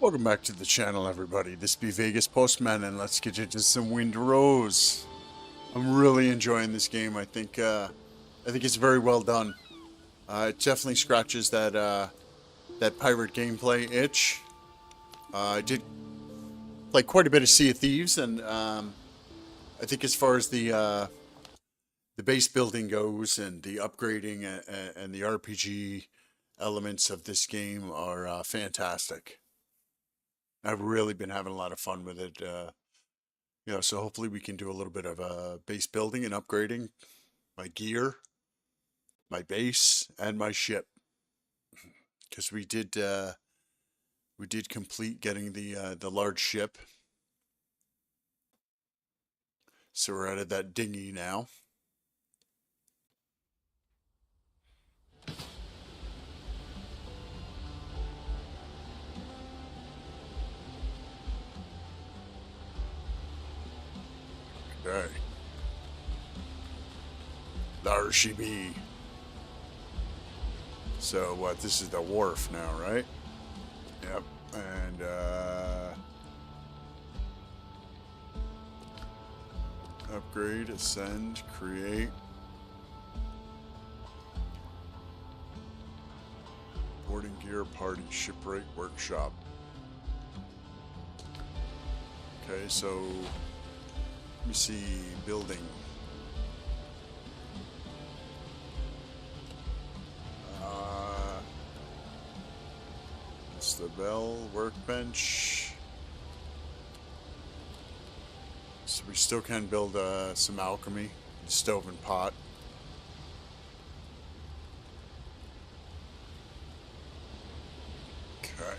Welcome back to the channel, everybody. This be Vegas Postman, and let's get into some Windrose. I'm really enjoying this game. I think it's very well done. It definitely scratches that pirate gameplay itch. I did play quite a bit of Sea of Thieves, and I think as far as the base building goes, and the upgrading and the RPG elements of this game are fantastic. I've really been having a lot of fun with it. So hopefully we can do a little bit of base building and upgrading my gear, my base, and my ship. Because we did complete getting the large ship. So we're out of that dinghy now. Okay. There she be. So what, this is the wharf now, right? Yep. And upgrade, ascend, create. Boarding gear, party, shipwright, workshop. Okay, so let me see, building. It's the bell, workbench. So we still can build some alchemy, stove and pot. Okay.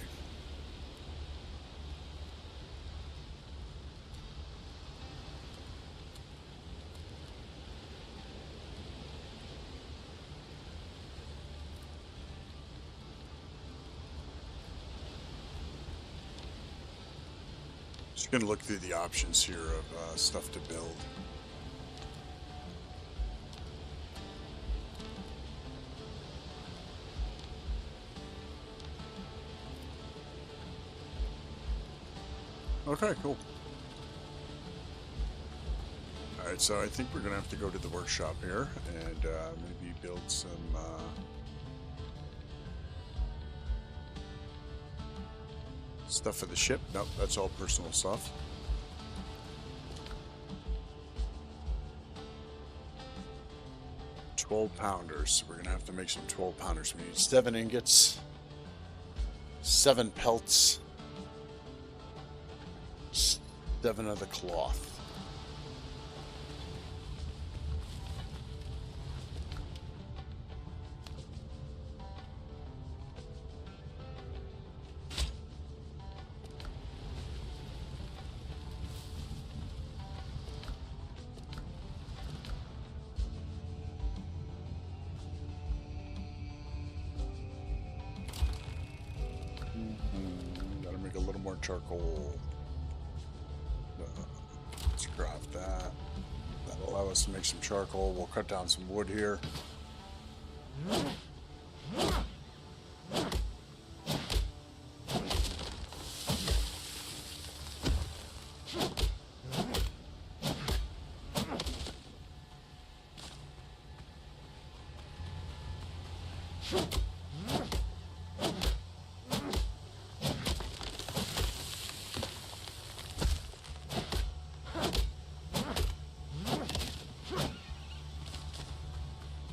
Just going to look through the options here of stuff to build. Okay, cool. Alright, so I think we're going to have to go to the workshop here and maybe build some stuff for the ship. Nope, that's all personal stuff. £12. We're gonna have to make some 12-pounders. We need 7 ingots, 7 pelts, 7 of the cloth. Gotta make a little more charcoal. Let's craft that. That'll allow us to make some charcoal. We'll cut down some wood here.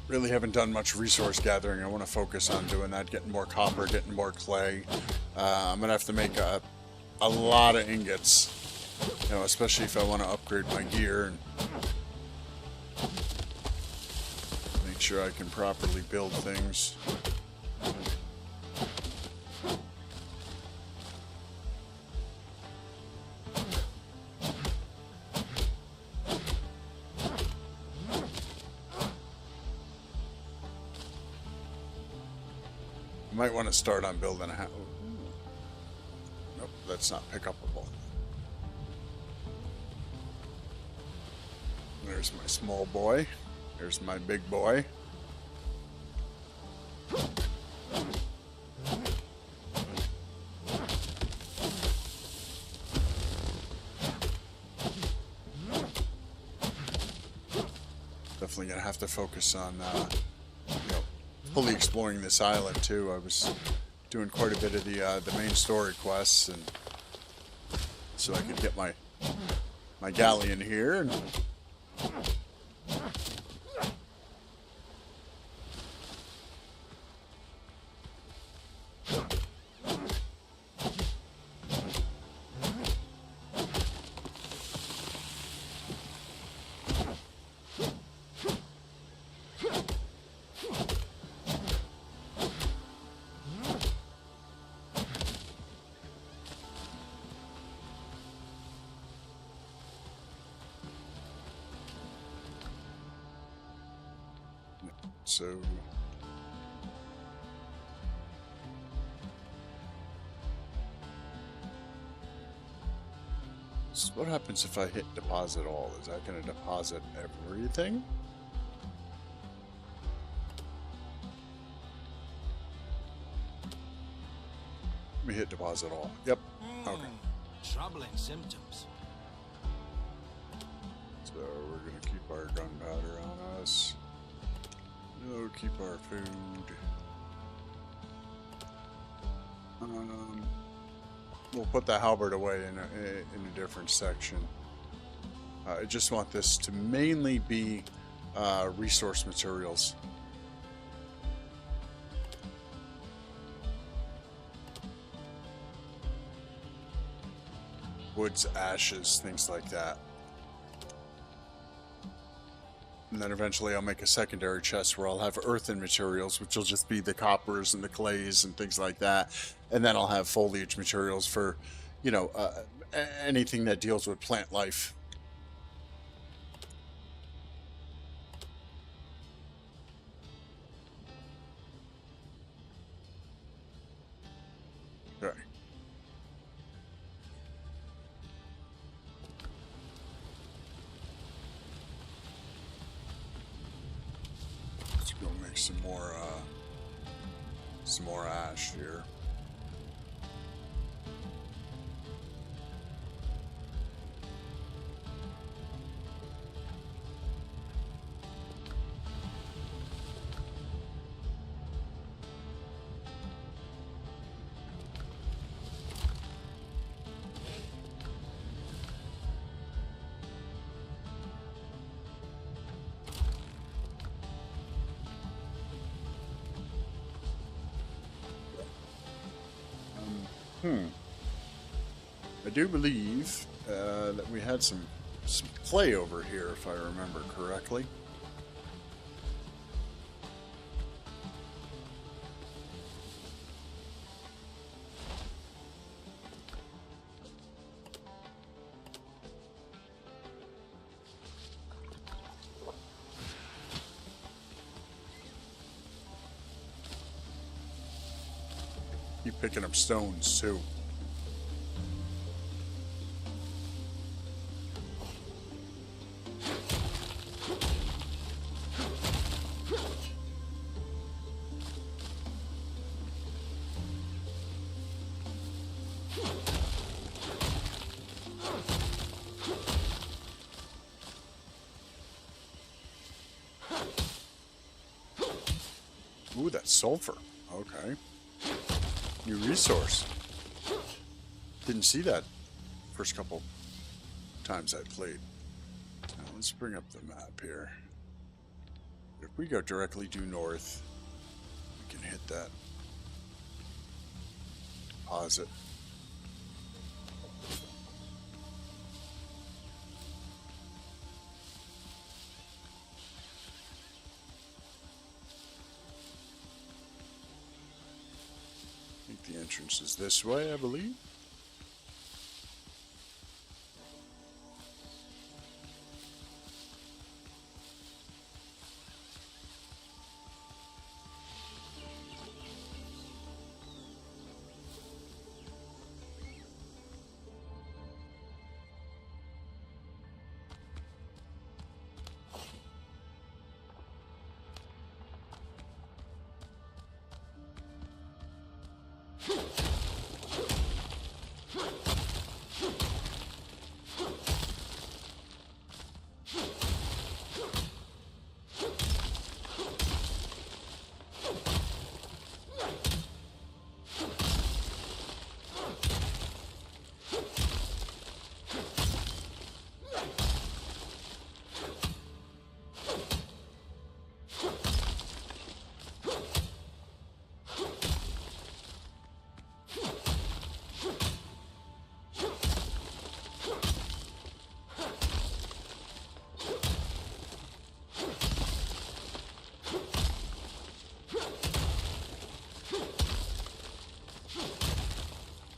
Really haven't done much resource gathering. I want to focus on doing that, getting more copper, getting more clay. I'm gonna have to make a lot of ingots, especially if I want to upgrade my gear and make sure I can properly build things. Might want to start on building a house. Nope, that's not pick-upable. There's my small boy. There's my big boy. definitely gonna have to focus on, you know, fully exploring this island too. I was doing quite a bit of the main story quests, and so I could get my galleon here. And so what happens if I hit deposit all? Is that going to deposit everything? Let me hit deposit all. Yep. Okay. Troubling symptoms. So we're going to keep our gunpowder on us. No, keep our food. We'll put the halberd away in a different section. I just want this to mainly be resource materials. Woods, ashes, things like that. And then eventually I'll make a secondary chest where I'll have earthen materials, which will just be the coppers and the clays and things like that. And then I'll have foliage materials for, you know, anything that deals with plant life. Okay. Let's go make some more ash here. I do believe that we had some clay over here, if I remember correctly. Keep picking up stones too. Ooh, that's sulfur. Okay. New resource. Didn't see that first couple times I played. Now let's bring up the map here. If we go directly due north, we can hit that deposit. The entrance is this way, I believe.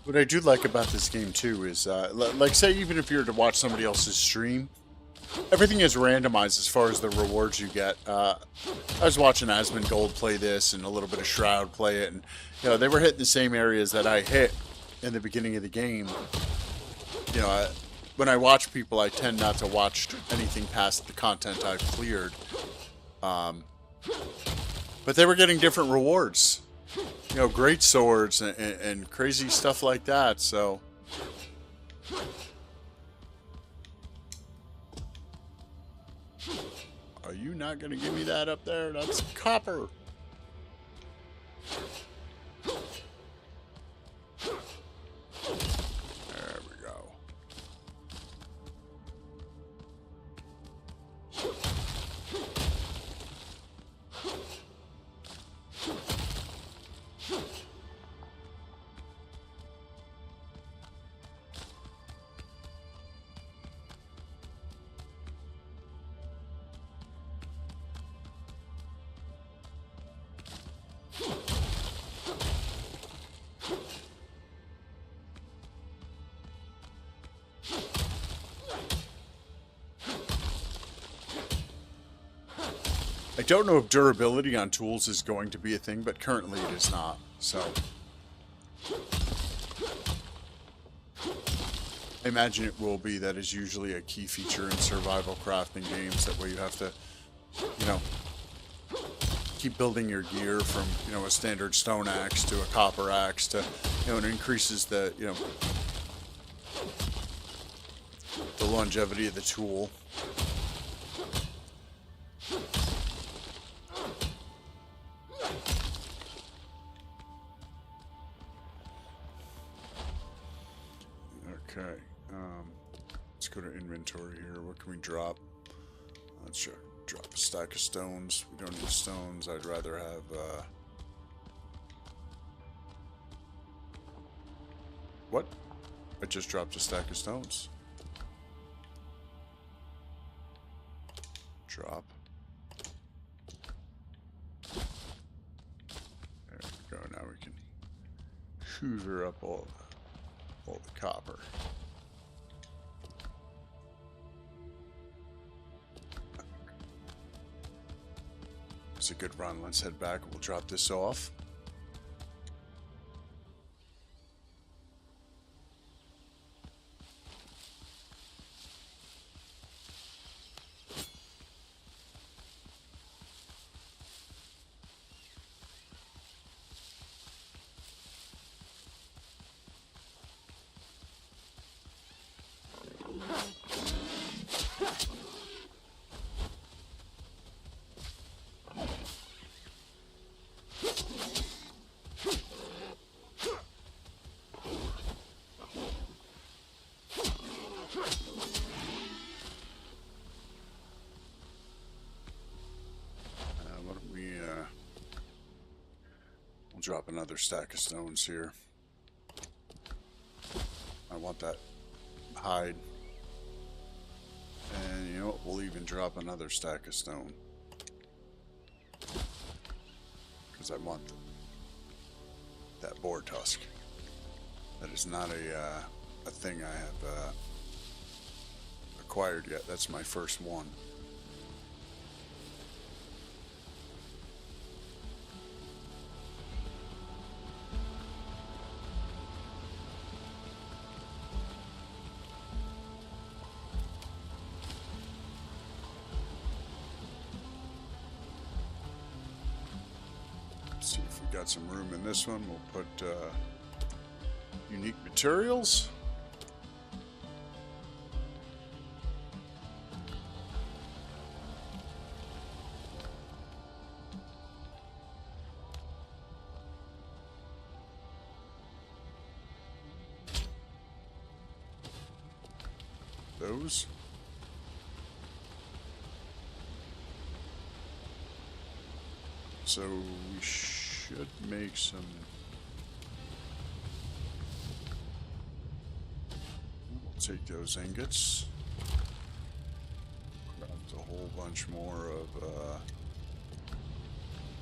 What I do like about this game too is, like, say, even if you were to watch somebody else's stream, everything is randomized as far as the rewards you get. I was watching Asmongold play this and a little bit of Shroud play it, and they were hitting the same areas that I hit in the beginning of the game. When I watch people, I tend not to watch anything past the content I've cleared. But they were getting different rewards. Great swords and crazy stuff like that, so... Are you not going to give me that up there? That's copper! There we go. I don't know if durability on tools is going to be a thing, but currently it is not, so... I imagine it will be. That is usually a key feature in survival crafting games. That way you have to, keep building your gear from, a standard stone axe to a copper axe to, it increases the, the longevity of the tool. Okay, let's go to inventory here. What can we drop? Let's drop a stack of stones. We don't need stones. I'd rather have, what? I just dropped a stack of stones. Drop. There we go. Now we can hoover up all the copper. It's a good run. Let's head back. We'll drop this off. Drop another stack of stones here. I want that hide. And you know what? We'll even drop another stack of stone. Because I want that boar tusk. That is not a thing I have acquired yet. That's my first one. See if we got some room in this one. We'll put unique materials. Those. So we should make some. We'll take those ingots. Craft a whole bunch more of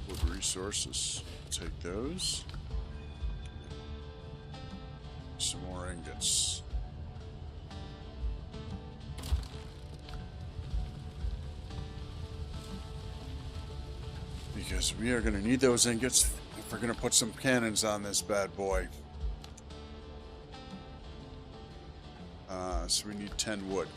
wood resources. Take those. ingots. Because we are going to need those ingots if we're going to put some cannons on this bad boy. So we need 10 wood.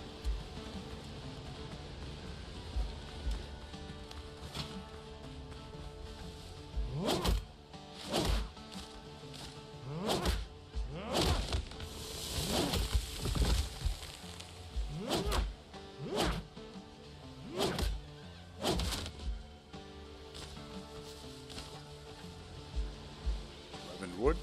Wood.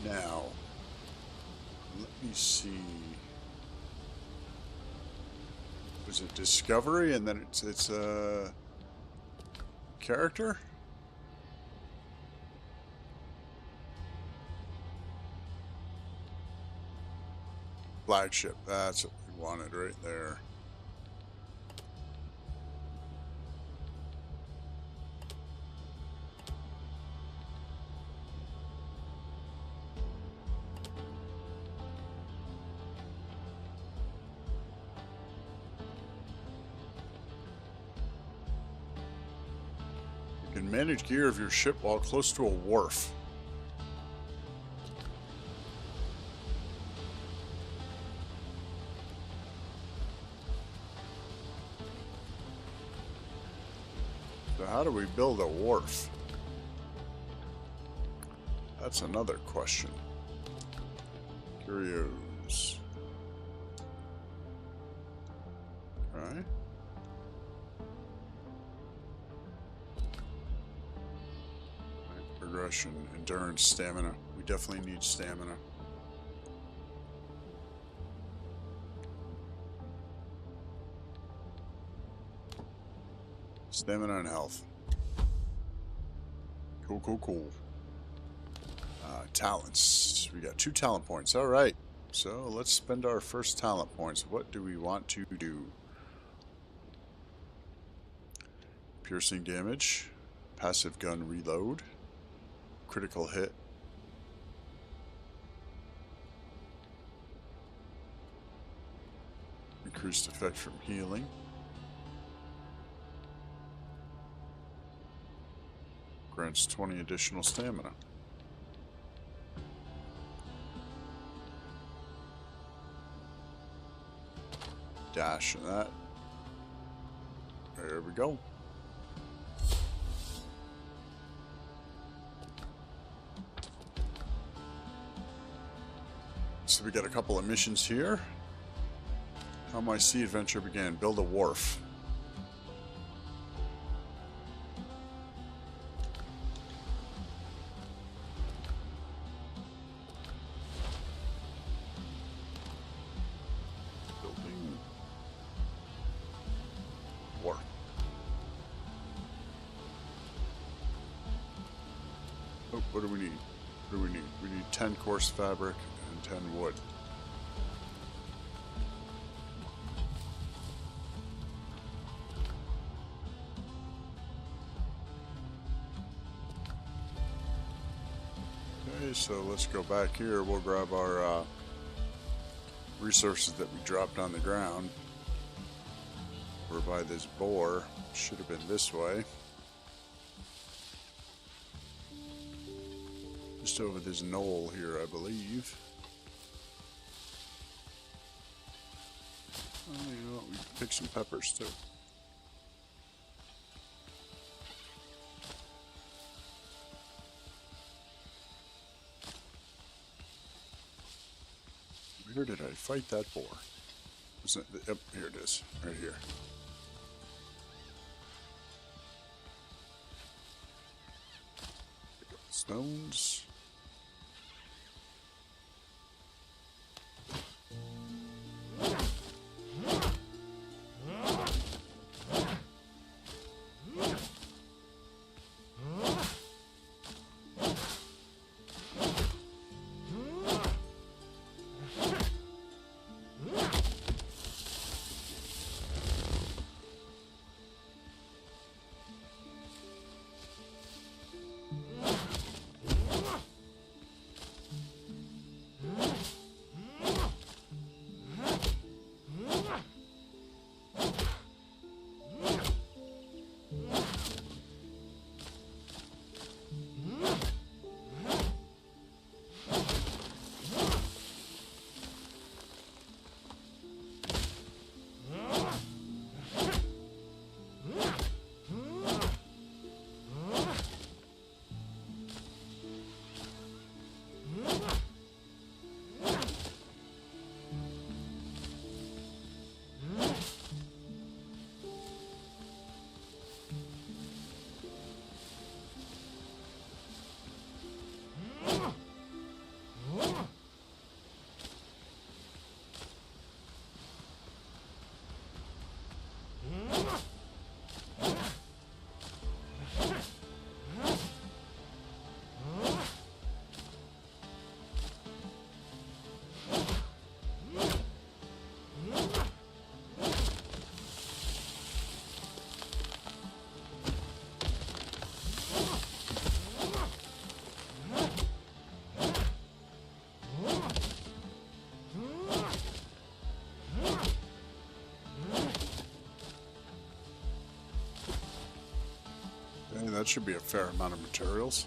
Now, let me see. Was it Discovery and then it's a character? Flagship, that's what we wanted right there. You can manage gear of your ship while close to a wharf. So how do we build a wharf? That's another question. Curios. Okay. Progression, endurance, stamina. We definitely need stamina. Stamina and health. Cool, cool, cool. Talents. We got 2 talent points. All right. So let's spend our first talent points. What do we want to do? Piercing damage. Passive gun reload. Critical hit. Increased effect from healing. Grants 20 additional stamina. Dash and that. There we go. So we got a couple of missions here. How my sea adventure began. Build a wharf. Building wharf. Oh, what do we need? What do we need? We need 10 coarse fabric and 10 wood. Okay, so let's go back here. We'll grab our resources that we dropped on the ground. We're by this boar. Should have been this way. Just over this knoll here, I believe. Oh, you know what? We can pick some peppers too. Where did I fight that boar? Wasn't it, yep, here it is, right here. Stones. Hey, that should be a fair amount of materials.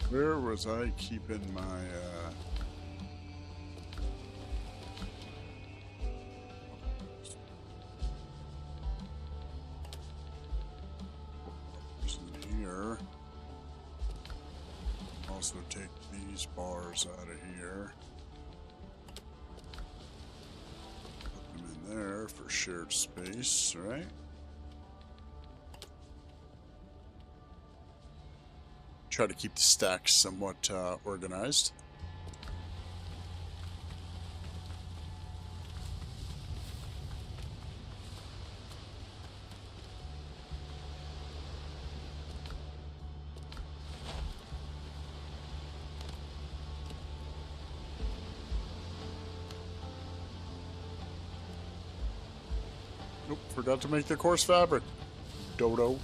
Where was I keeping my, in here. Also take these bars out of here. Put them in there for shared space, right? Try to keep the stacks somewhat organized. Nope, forgot to make the coarse fabric. Dodo.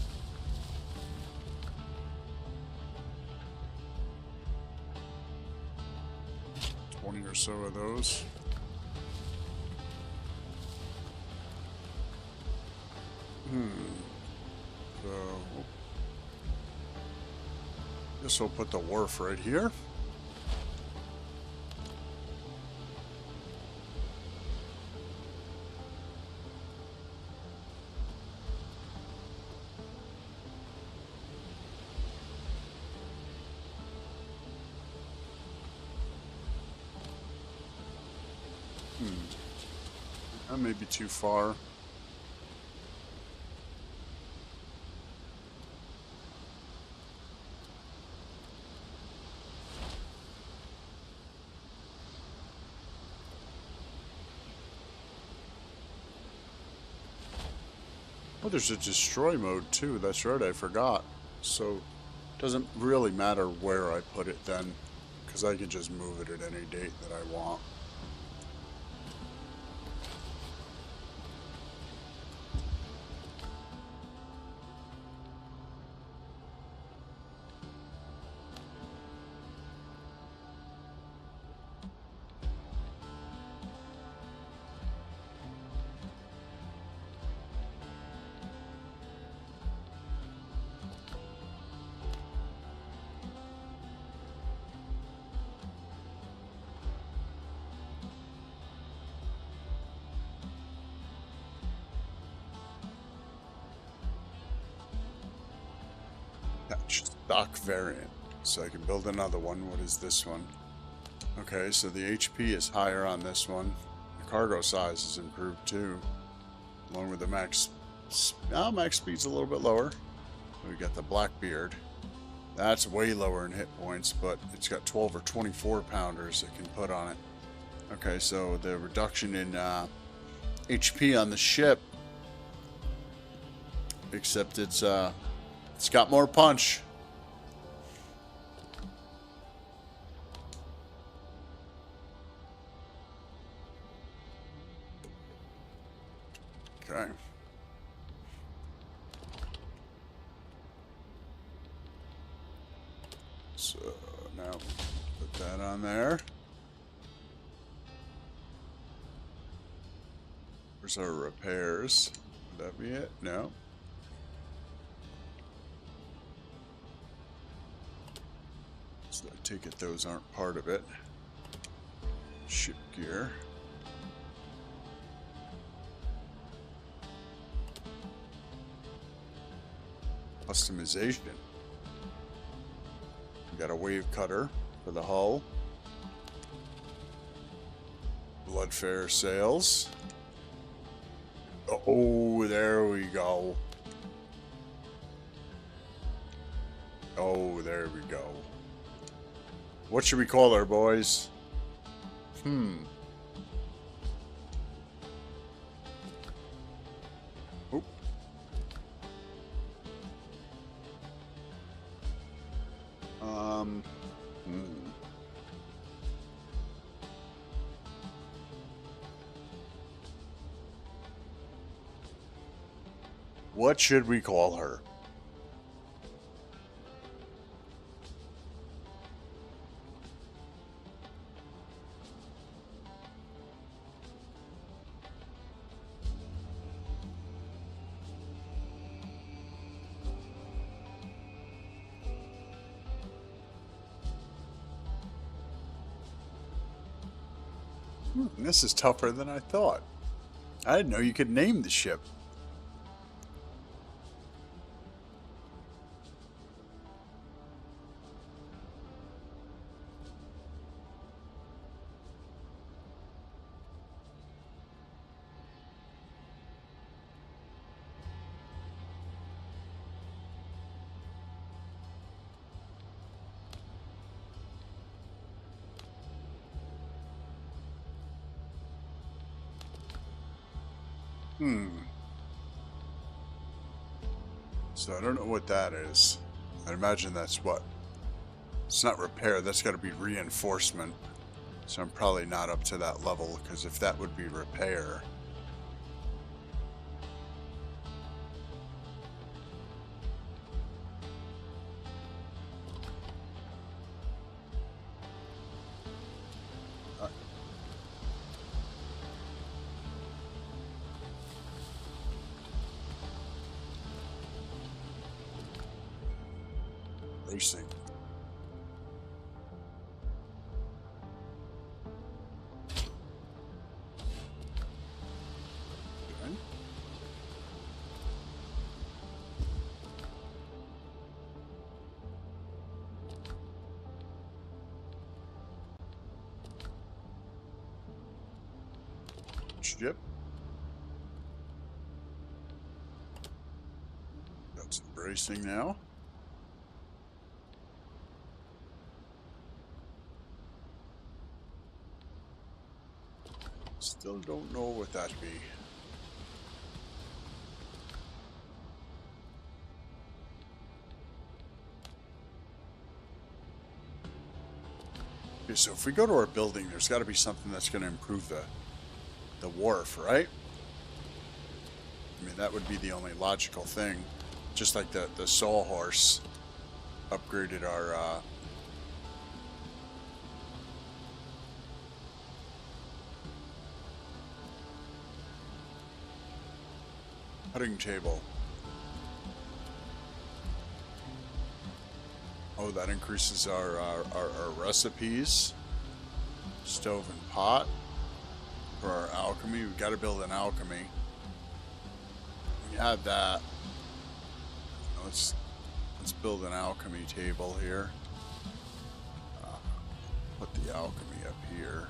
Or so of those. So guess I'll put the wharf right here. That may be too far. Oh, there's a destroy mode too. That's right, I forgot. So it doesn't really matter where I put it then, because I can just move it at any date that I want. Attach stock variant. So I can build another one. What is this one? Okay, so the HP is higher on this one. The cargo size is improved too. Along with the max speed's a little bit lower. We got the Blackbeard. That's way lower in hit points, but it's got 12 or 24 pounders it can put on it. Okay, so the reduction in HP on the ship, except it's got more punch. Okay. So now put that on there. Where's our repairs? Would that be it? No. So I take it those aren't part of it. Ship gear. Customization. We got a wave cutter for the hull. Bloodfare sails. Oh, there we go. Oh, there we go. What should we call her, boys? Oop. What should we call her? This is tougher than I thought. I didn't know you could name the ship. So I don't know what that is. I imagine that's what? It's not repair, that's got to be reinforcement. So I'm probably not up to that level, because if that would be repair... Racing. Okay. Ship. Got some bracing now. Still don't know what that'd be. Okay, so if we go to our building, there's got to be something that's going to improve the wharf, right? I mean, that would be the only logical thing. Just like the sawhorse upgraded our cutting table. Oh, that increases our recipes. Stove and pot. For our alchemy, we've got to build an alchemy. We had that. Let's Let's build an alchemy table here. Put the alchemy up here.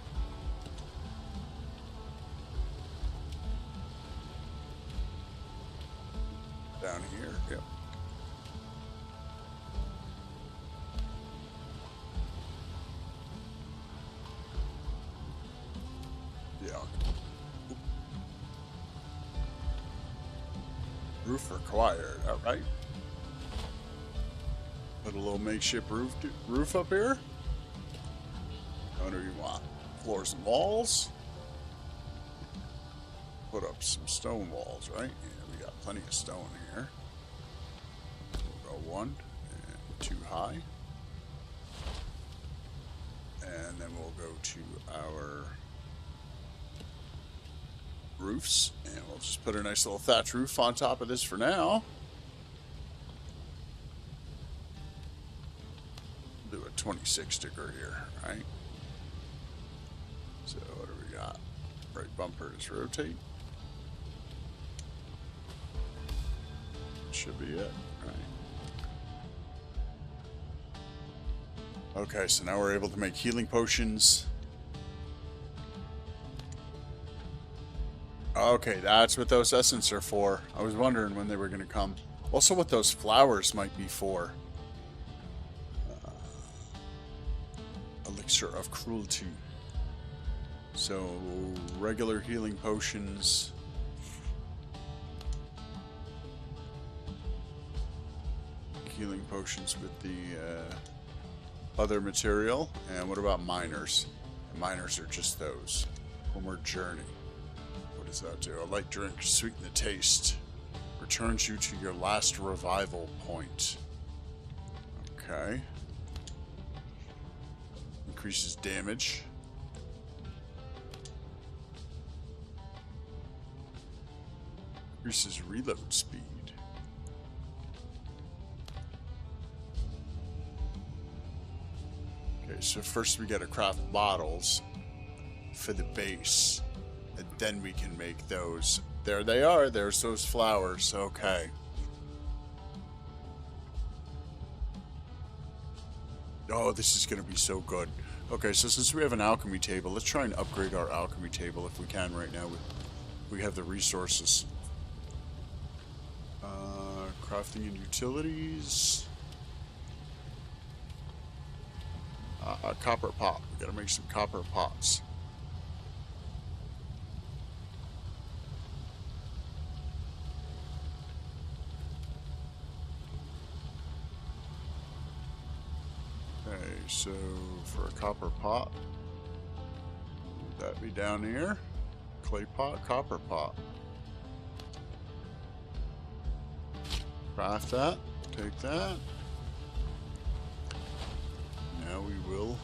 Down here, yep. Yeah. Oop. Roof required, alright. Put a little makeshift roof up here. What do you want? Floors and walls. Put up some stone walls, right? Yeah, we got plenty of stone here. We'll go 1 and 2 high. And then we'll go to our roofs. And we'll just put a nice little thatch roof on top of this for now. Do a 26 sticker here, right? So what do we got? Right bumper is rotate. Should be it, right? Okay, so now we're able to make healing potions. Okay, that's what those essences are for. I was wondering when they were going to come. Also what those flowers might be for. Elixir of cruelty. So, regular healing potions. Healing potions with the other material. And what about miners? Miners are just those. One more journey. What does that do? A light drink, sweeten the taste. Returns you to your last revival point. Okay. Increases damage. Increases reload speed. Okay, so first we gotta craft bottles for the base. And then we can make those. There they are. There's those flowers. Okay. Oh, this is gonna be so good. Okay, so since we have an alchemy table, let's try and upgrade our alchemy table if we can right now. We have the resources. Crafting and utilities. Copper pot. We gotta make some copper pots. Okay, so for a copper pot, would that be down here? Clay pot, copper pot. Craft that, take that. Now we will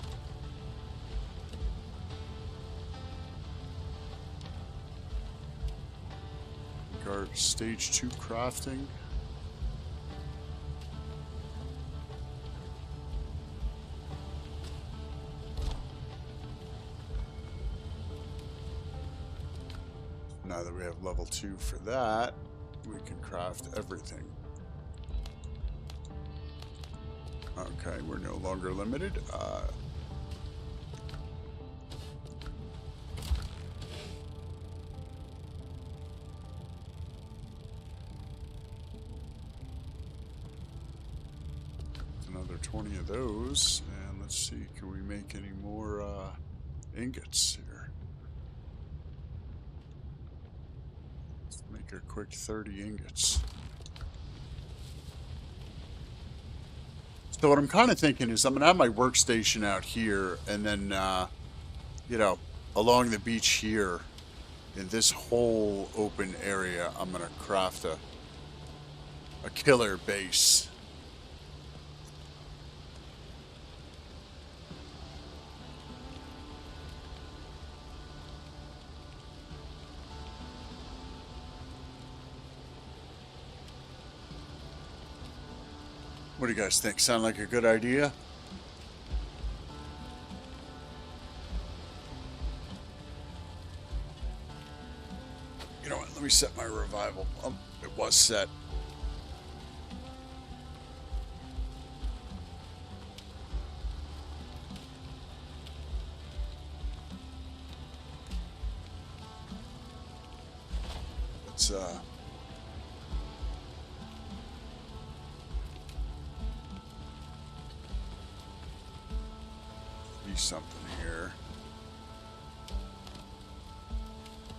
start stage 2 crafting. Now that we have level 2 for that, we can craft everything. Okay, we're no longer limited. Another 20 of those, and let's see, can we make any more ingots here? Let's make a quick 30 ingots. So what I'm kind of thinking is I'm going to have my workstation out here, and then, you know, along the beach here, in this whole open area, I'm going to craft a killer base. What do you guys think? Sound like a good idea? You know what? Let me set my revival. It was set. something here.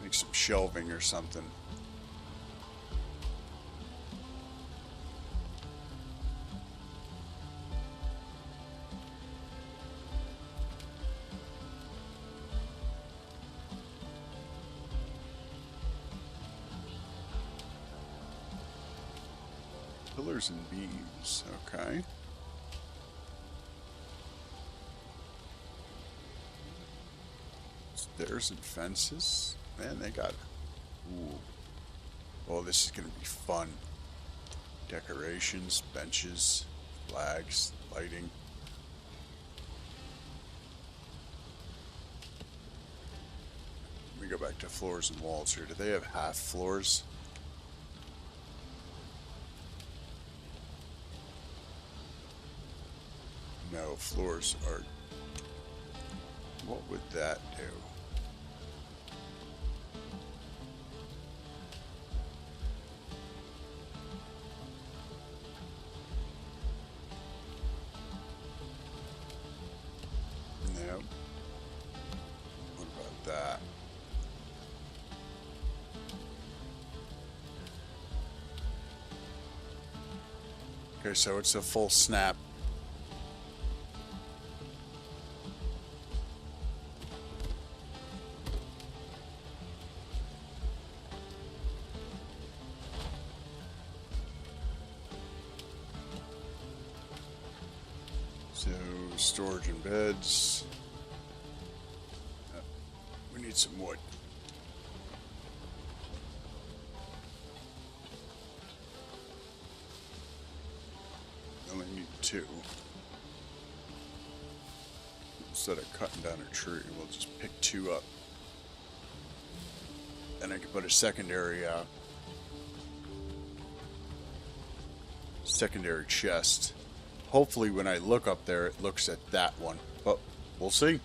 Make some shelving or something. Pillars and beams, okay. Stairs and fences. Man, they got... Ooh. Oh, this is gonna be fun. Decorations, benches, flags, lighting. Let me go back to floors and walls here. Do they have half floors? No, floors are... What would that do? No. What about that? Okay, so it's a full snap. So, storage and beds. We need some wood. We only need 2. Instead of cutting down a tree, we'll just pick 2 up. Then I can put a secondary chest. Hopefully when I look up there, it looks at that one. But we'll see.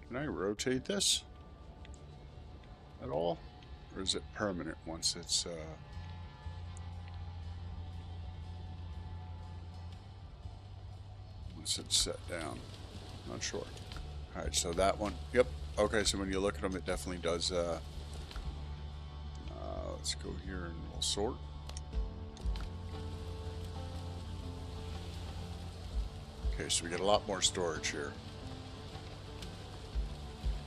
Can I rotate this at all? Or is it permanent once it's set down? Not sure. Alright, so that one. Yep. Okay, so when you look at them, it definitely does. Let's go here and we'll sort. Okay, so we get a lot more storage here.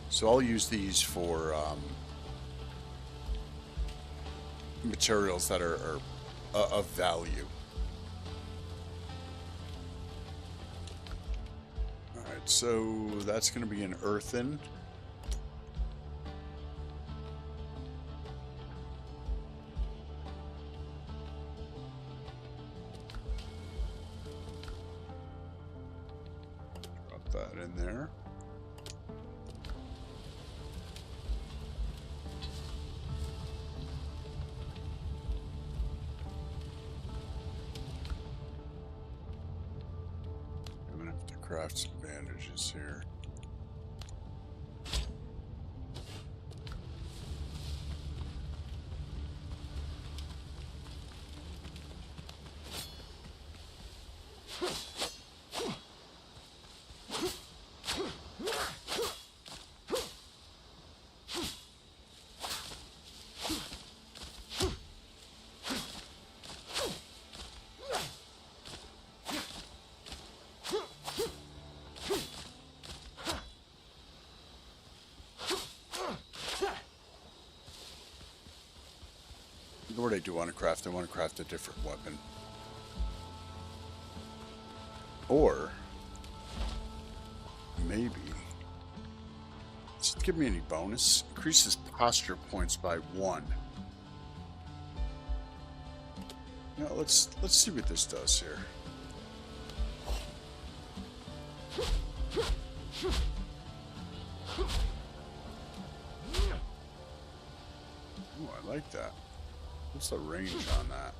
So I'll use these for materials that are of value. Alright, so that's going to be an earthen. Drop that in there. Craft some bandages here. What I do want to craft, I want to craft a different weapon. Or maybe, does it give me any bonus? Increases posture points by 1. Now let's see what this does here. Ooh, I like that. What's the range on that?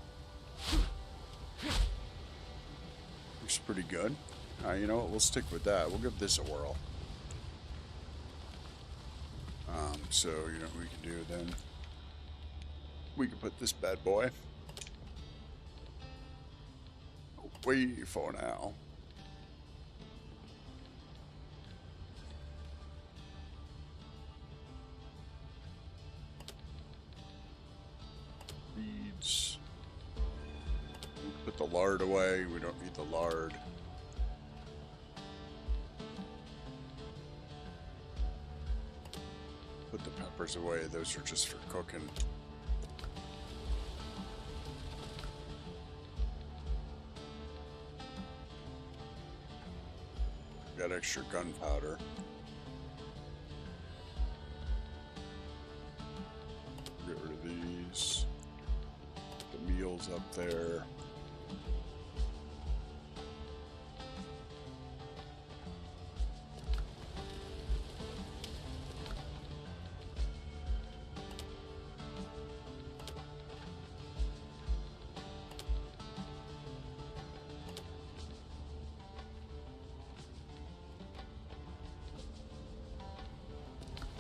Looks pretty good. You know what? We'll stick with that. We'll give this a whirl. So, you know what we can do then? We can put this bad boy away for now. Beads. We put the lard away. We don't need the lard. Put the peppers away. Those are just for cooking. Got extra gunpowder. Get rid of these. The meal's up there.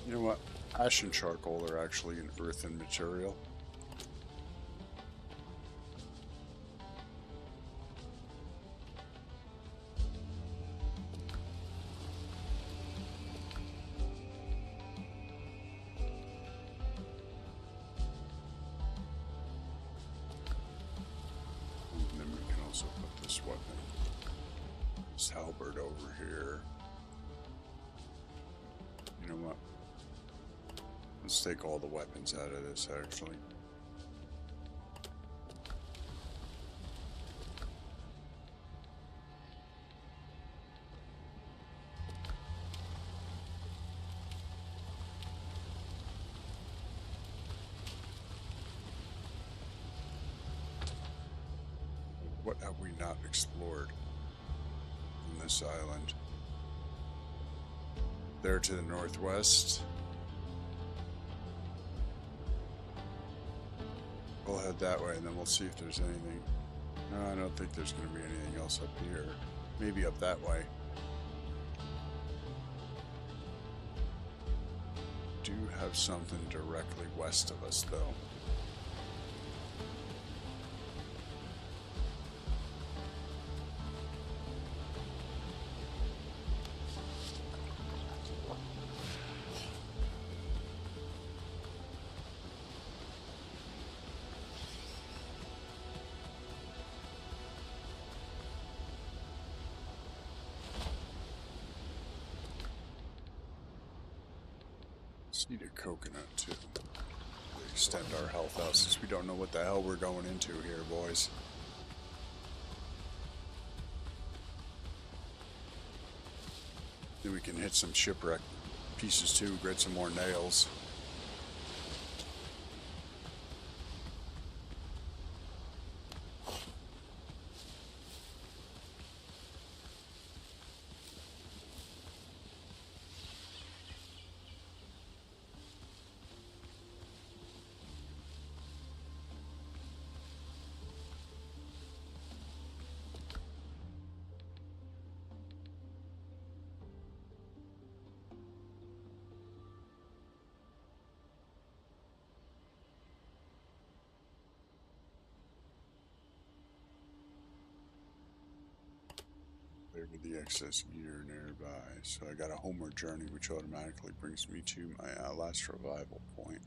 You know what? Ash and charcoal are actually an earthen material. And then we can also put this weapon, this halberd over here. You know what? Let's take all the weapons out of this, actually. What have we not explored on this island? There to the northwest. We'll head that way and then we'll see if there's anything. No, I don't think there's going to be anything else up here. Maybe up that way. Do have something directly west of us though. Need a coconut too. Extend our health out since we don't know what the hell we're going into here, boys. Then we can hit some shipwreck pieces too, get some more nails. With the excess gear nearby, so I got a homeward journey which automatically brings me to my last revival point.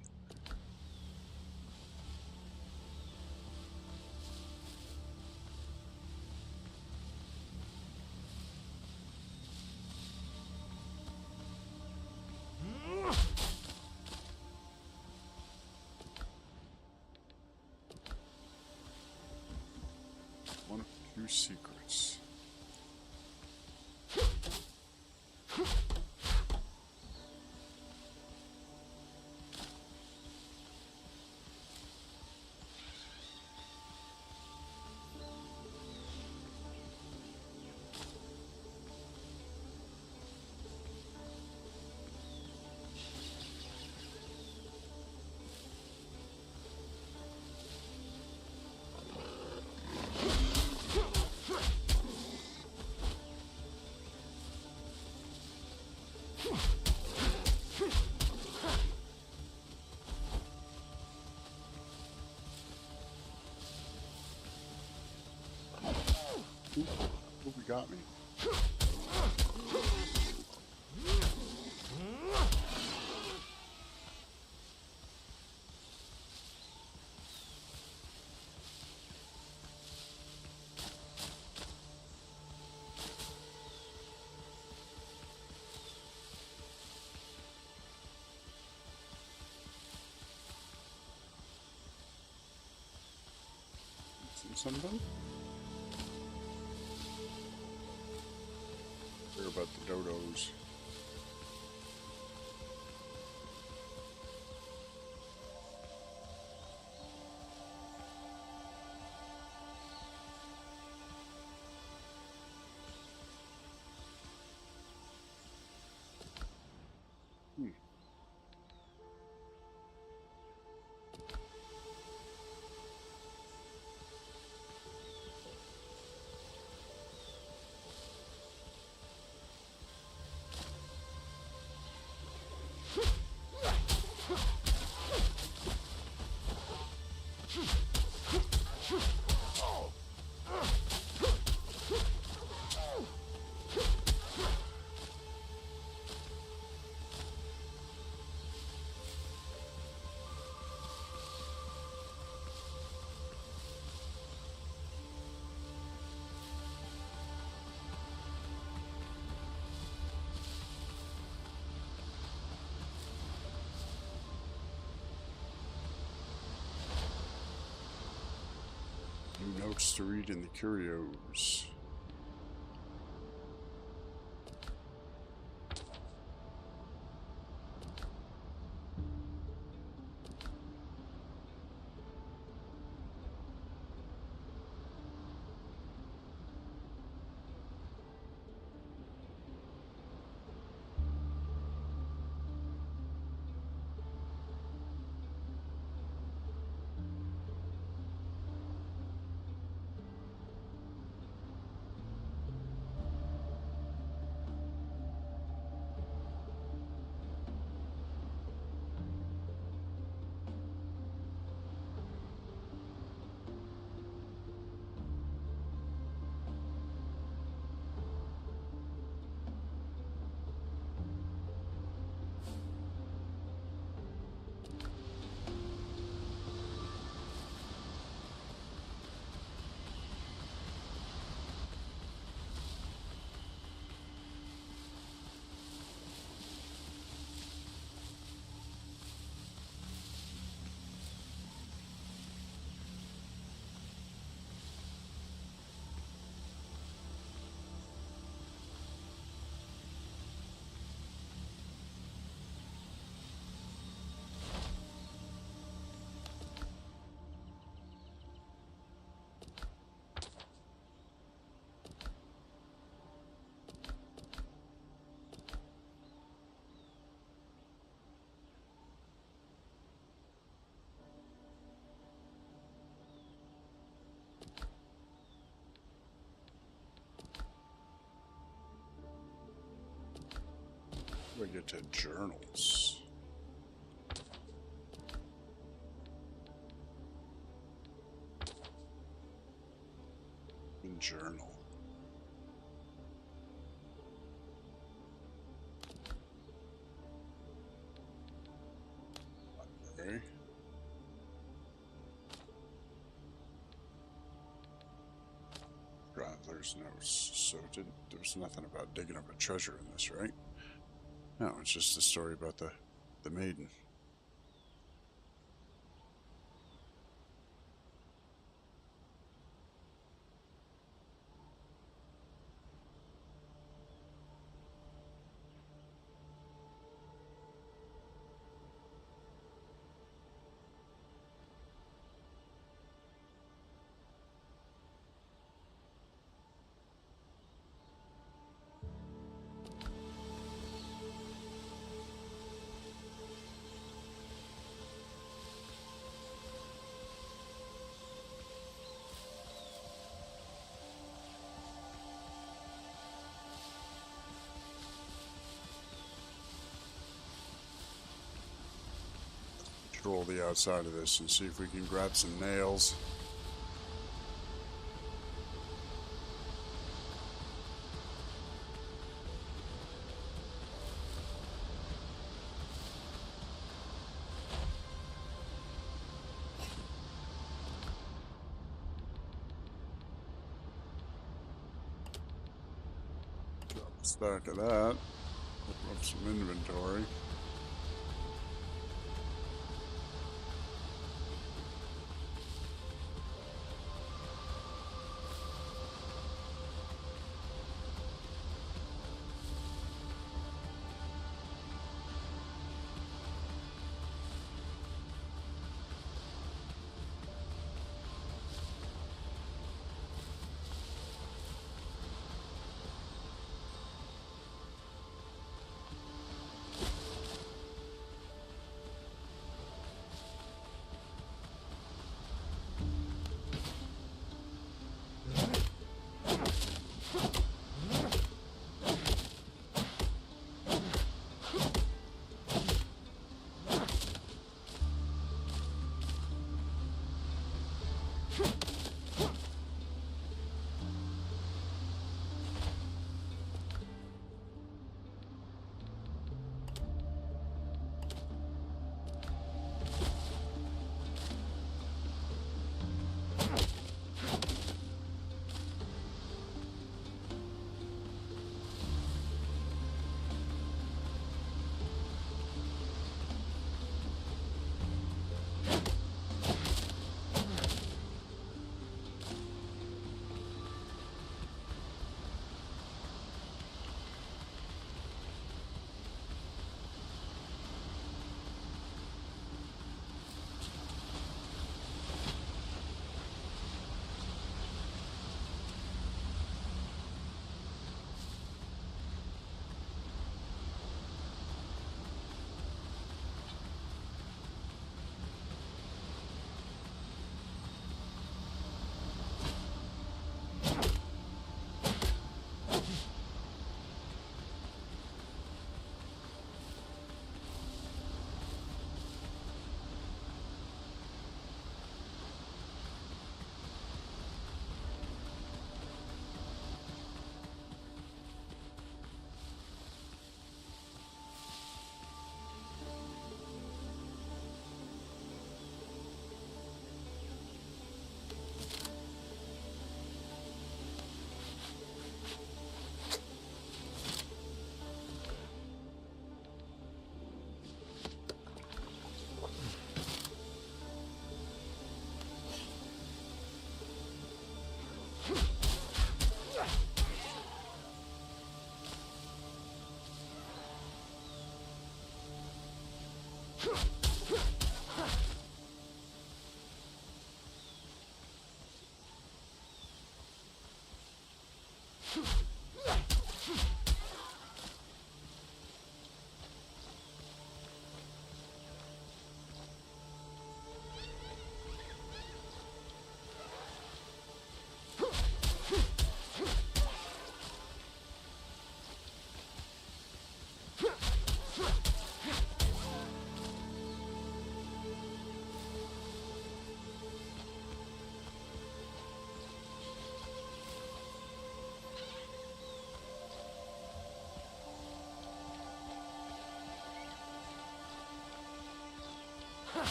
One of two secrets. Ooh, we got me. Something? Hear about the dodos. New notes to read in the curios. We get to journals. In journal. Okay. Traveler's notes. So there was nothing about digging up a treasure in this, right? No, it's just a story about the maiden. Control the outside of this and see if we can grab some nails. Stack of that. Open up some inventory.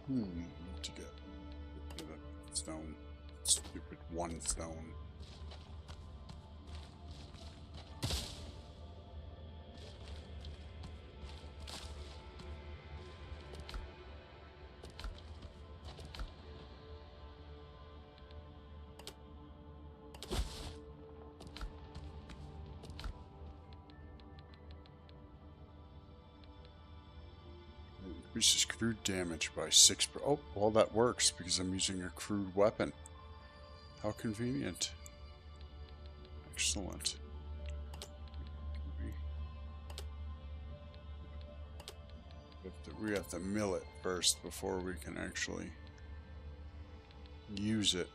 What to get? Get rid of that stone. Stupid one stone. Increases crude damage by 6 per. Oh, well, that works because I'm using a crude weapon. How convenient. Excellent. We have to mill it first before we can actually use it.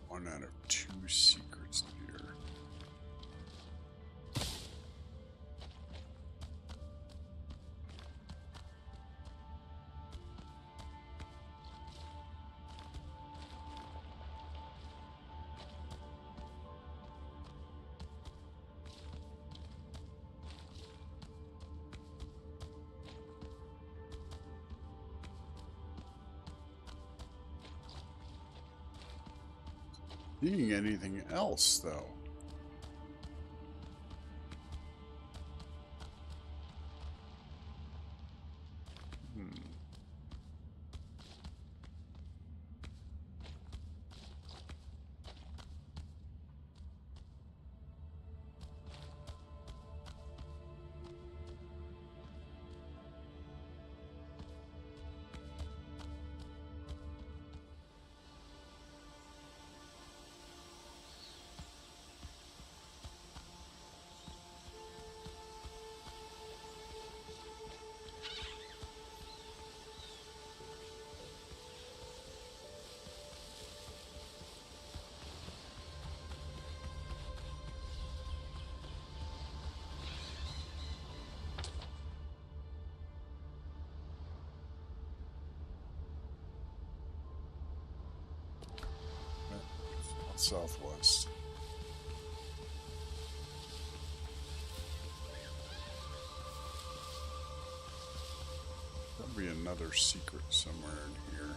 One out of 2 secrets here. Seeing anything else, though? Southwest. There'll be another secret somewhere in here.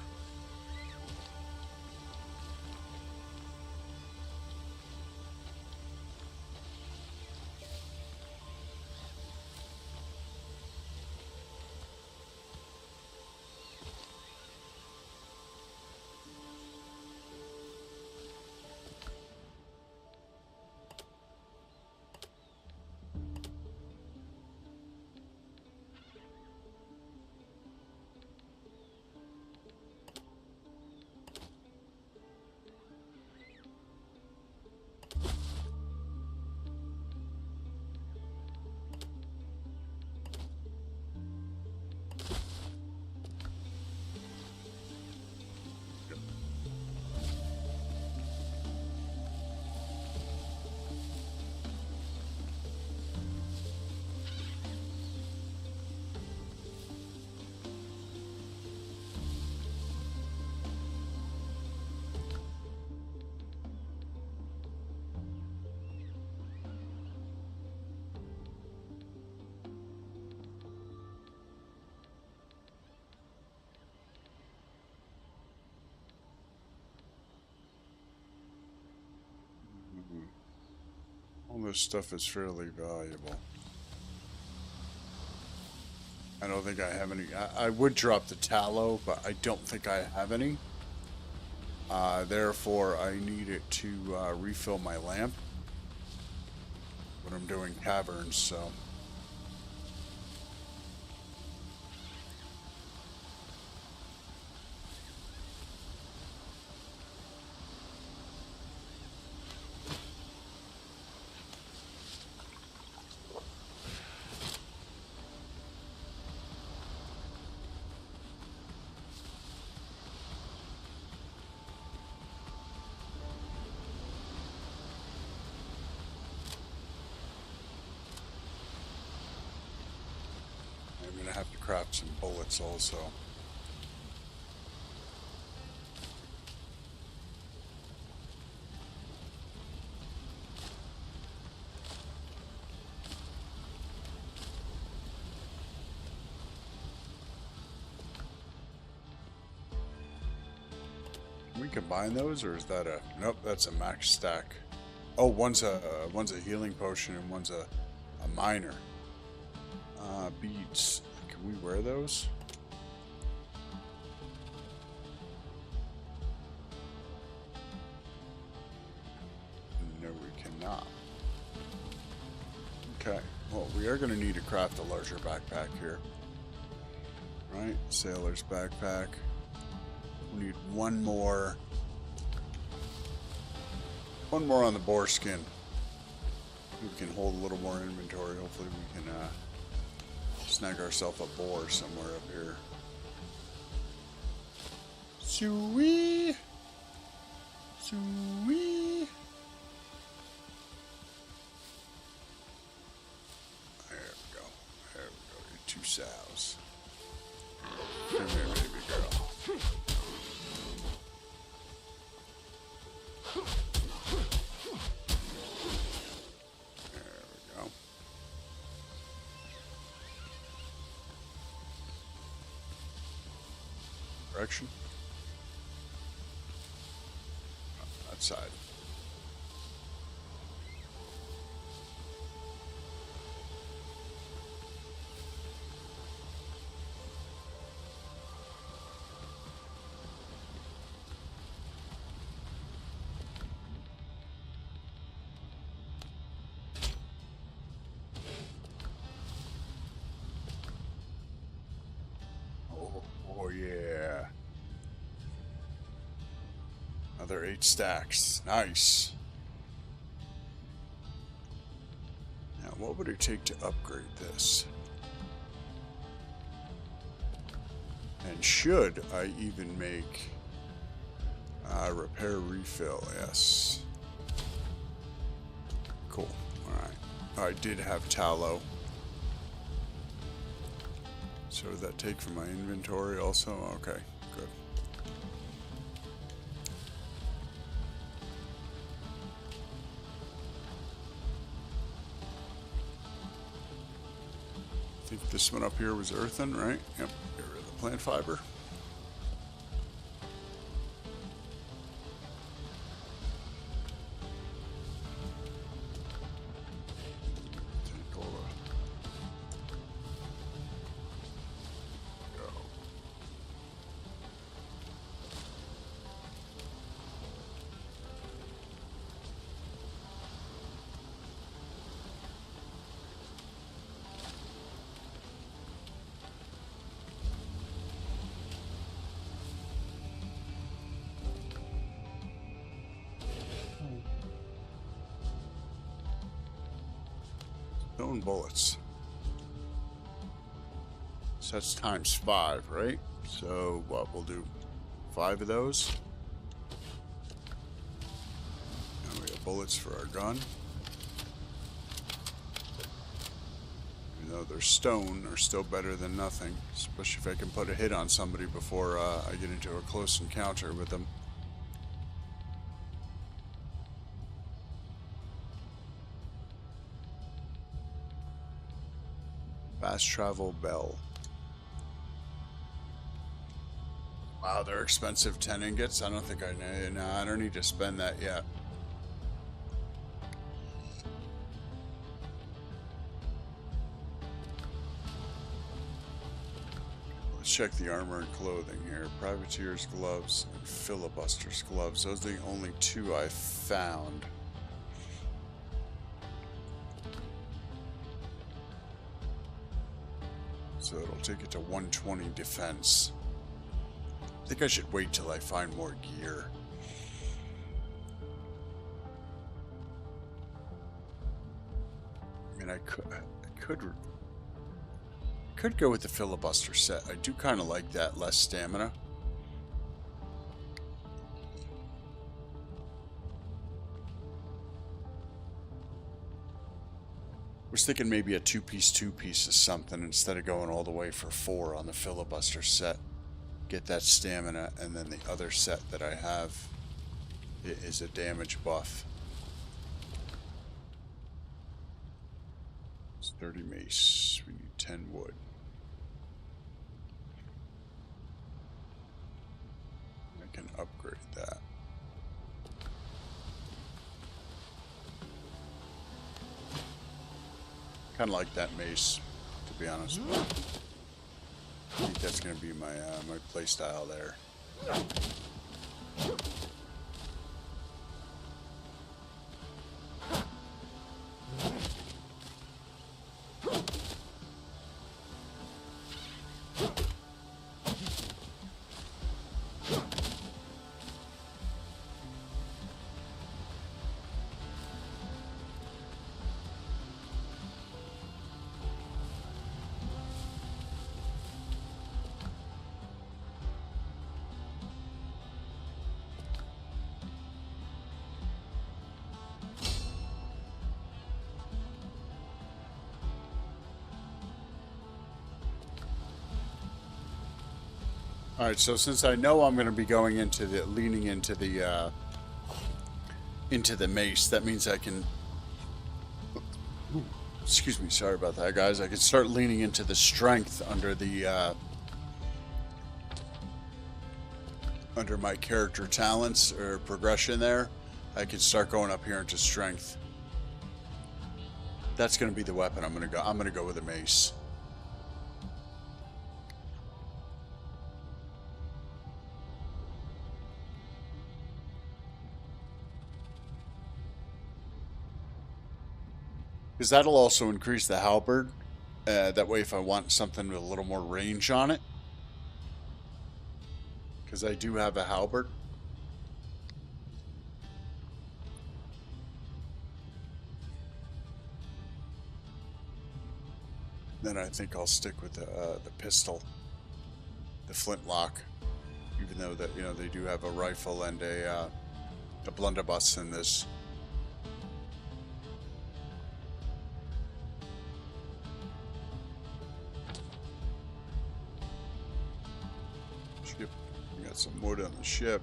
All this stuff is fairly valuable. I don't think I have any. I would drop the tallow, but I don't think I have any. Therefore, I need it to refill my lamp when I'm doing caverns, so. craft some bullets also. Can we combine those, or is that a... Nope, that's a max stack. Oh, one's a healing potion and one's a minor. Beads. Can we wear those? No, we cannot. Okay. Well, we are going to need to craft a larger backpack here. Right? Sailor's backpack. We need one more on the boar skin. We can hold a little more inventory. Hopefully we can snag ourselves a boar somewhere up here. Sweet. Sweet. There we go. There we go. Your two sows. Come here, baby girl. Direction. That side. Oh yeah. Another 8 stacks. Nice. Now, what would it take to upgrade this? And should I even make repair refill? Yes. Cool. Alright. I did have tallow. So does that take from my inventory also? Okay, good. I think this one up here was earthen, right? Yep, get rid of the plant fiber. Take all the... Go. Stone bullets. So that's times 5, right? So what we'll do 5 of those. And we have bullets for our gun. Even though they're stone, they're still better than nothing. Especially if I can put a hit on somebody before I get into a close encounter with them. Fast travel bell. Wow, they're expensive 10 ingots. I don't think I need. No, I don't need to spend that yet. Let's check the armor and clothing here. Privateer's gloves and filibuster's gloves. Those are the only 2 I found. So it'll take it to 120 defense. I think I should wait till I find more gear. I mean, I could go with the filibuster set. I do kind of like that, less stamina. Was thinking maybe a two-piece or something instead of going all the way for 4 on the filibuster set. Get that stamina, and then the other set that I have is a damage buff. It's 30 mace. We need 10 wood. I can upgrade that. Kind of like that mace, to be honest. I think that's going to be my my play style there. All right, so since I know I'm going to be going into the leaning into the mace, that means I can. Excuse me, sorry about that, guys. I can start leaning into the strength under the under my character talents or progression there. I can start going up here into strength. That's going to be the weapon I'm going to go. I'm going to go with a mace. Because that'll also increase the halberd. That way if I want something with a little more range on it. Because I do have a halberd. Then I think I'll stick with the pistol. The flintlock. Even though that, you know, they do have a rifle and a blunderbuss in this. We got some wood on the ship.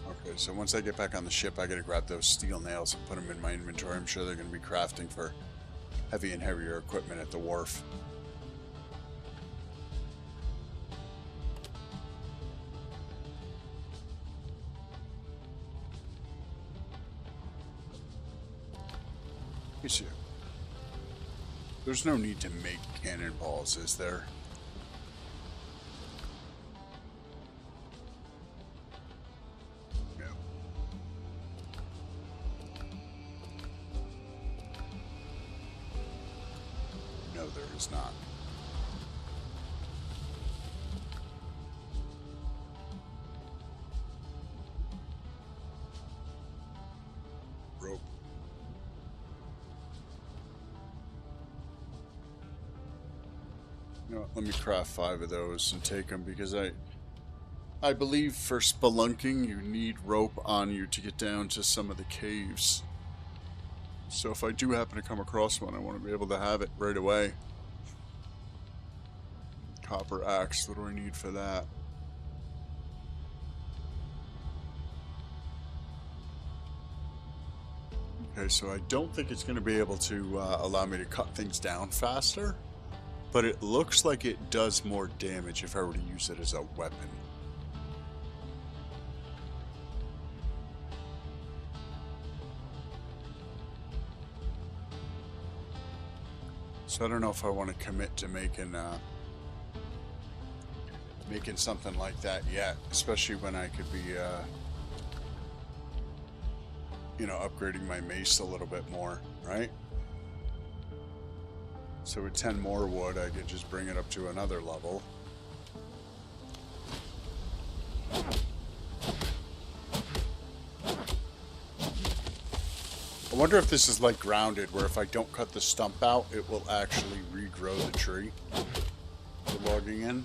Okay, so once I get back on the ship, I gotta grab those steel nails and put them in my inventory. I'm sure they're gonna be crafting for heavy and heavier equipment at the wharf. There's no need to make cannonballs, is there? No. No, there is not. Rope. You know what, let me craft 5 of those and take them because I believe for spelunking you need rope on you to get down to some of the caves. So if I do happen to come across one, I want to be able to have it right away. Copper axe, what do I need for that? Okay, so I don't think it's going to be able to allow me to cut things down faster. But it looks like it does more damage if I were to use it as a weapon. So I don't know if I want to commit to making something like that yet, especially when I could be you know, upgrading my mace a little bit more, right? So with 10 more wood, I could just bring it up to another level. I wonder if this is like grounded, where if I don't cut the stump out, it will actually regrow the tree we're logging in.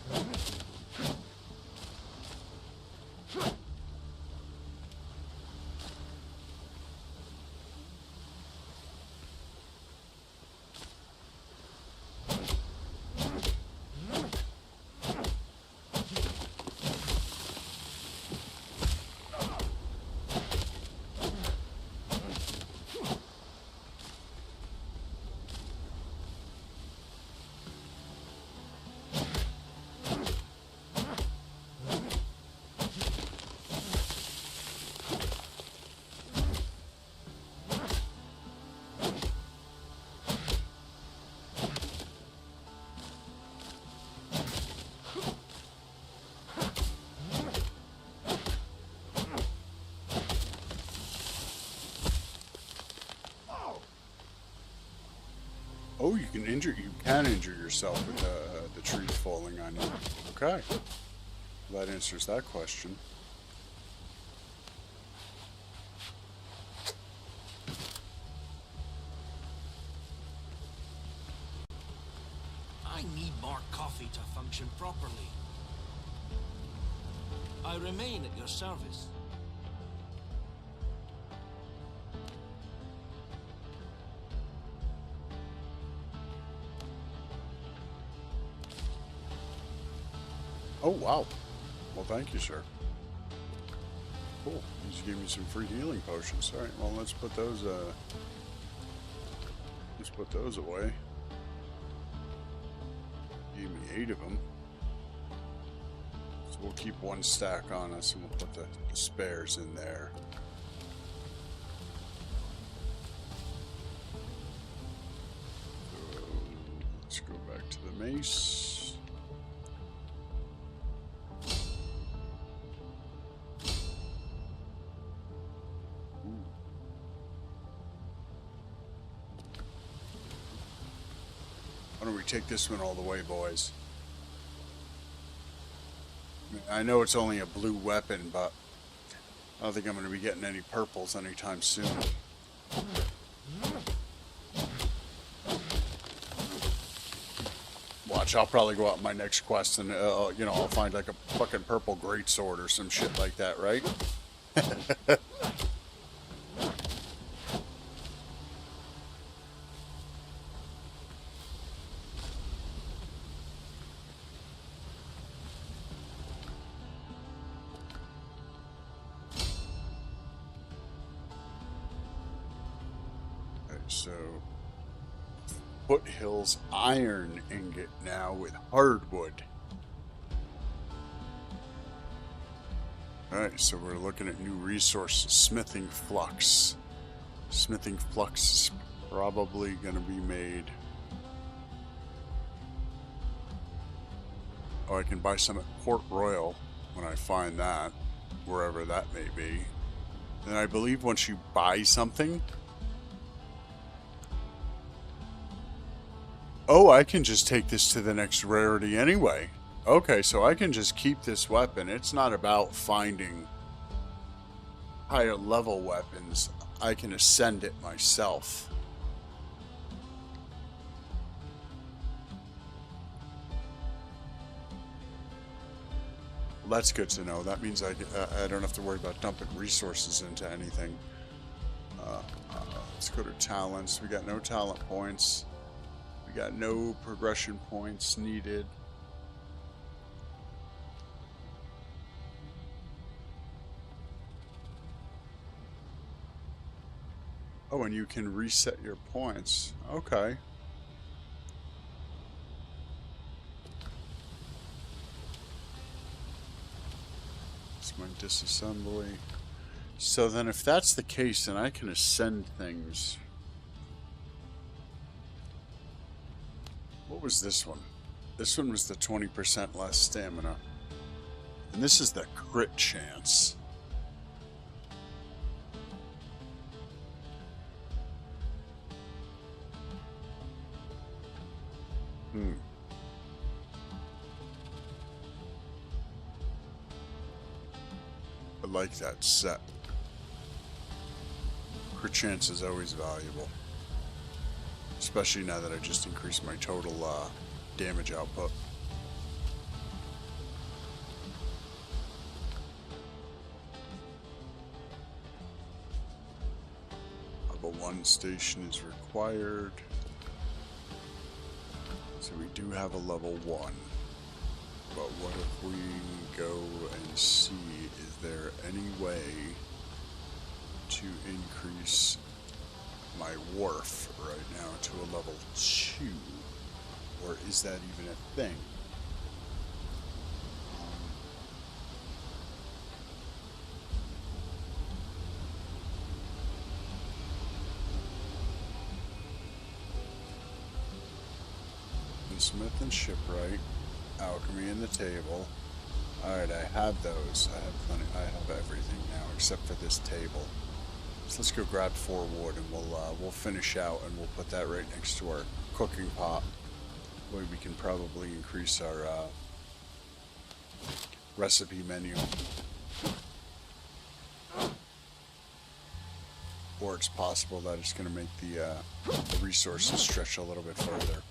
Oh, you can injure yourself with the trees falling on you. Okay. Well, that answers that question. I need more coffee to function properly. I remain at your service. Oh, wow. Well, thank you, sir. Cool. You just gave me some free healing potions. All right, well, let's put those away. Gave me 8 of them. So we'll keep 1 stack on us, and we'll put the spares in there. So let's go back to the mace. Why don't we take this one all the way, boys? I know it's only a blue weapon, but I don't think I'm going to be getting any purples anytime soon. Watch, I'll probably go out in my next quest and, you know, I'll find like a fucking purple greatsword or some shit like that, right? So, Foothills iron ingot now with hardwood. Alright, so we're looking at new resources. Smithing flux. Smithing flux is probably going to be made. Oh, I can buy some at Port Royal when I find that, wherever that may be. And I believe once you buy something, oh, I can just take this to the next rarity anyway. Okay, so I can just keep this weapon. It's not about finding higher level weapons. I can ascend it myself. Well, that's good to know. That means I don't have to worry about dumping resources into anything. Let's go to talents. We got no talent points. We got no progression points needed. Oh, and you can reset your points. Okay. It's my disassembly. So then if that's the case, then I can ascend things. What was this one? This one was the 20% less stamina. And this is the crit chance. I like that set. Crit chance is always valuable. Especially now that I just increased my total damage output. Level 1 station is required. So we do have a level 1. But what if we go and see, is there any way to increase my wharf right now to a level 2? Or is that even a thing? Smith and Shipwright, Alchemy and the Table. Alright, I have those. I have plenty. I have everything now except for this table. So let's go grab 4 wood and we'll finish out and we'll put that right next to our cooking pot. Way we can probably increase our recipe menu. Or it's possible that it's going to make the resources stretch a little bit further.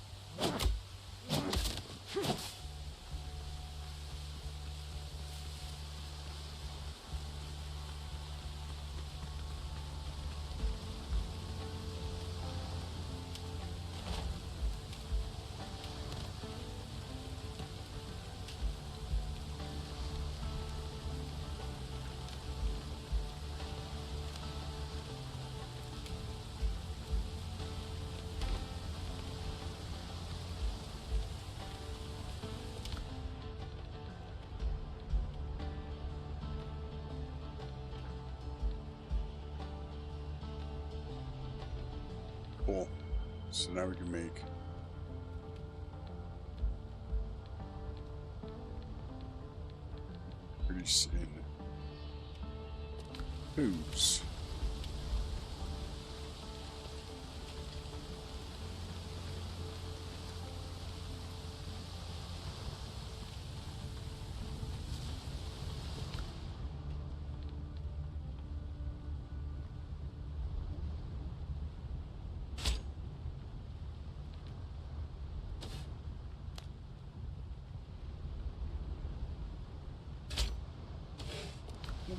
Cool. So now we can make increase in foods.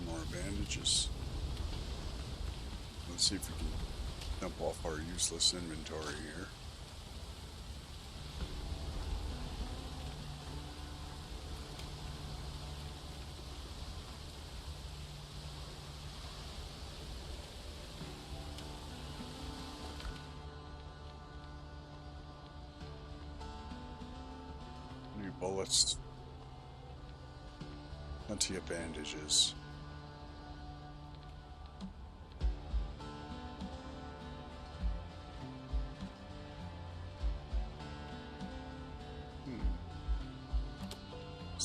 More bandages. Let's see if we can dump off our useless inventory here. New bullets. Plenty of bandages.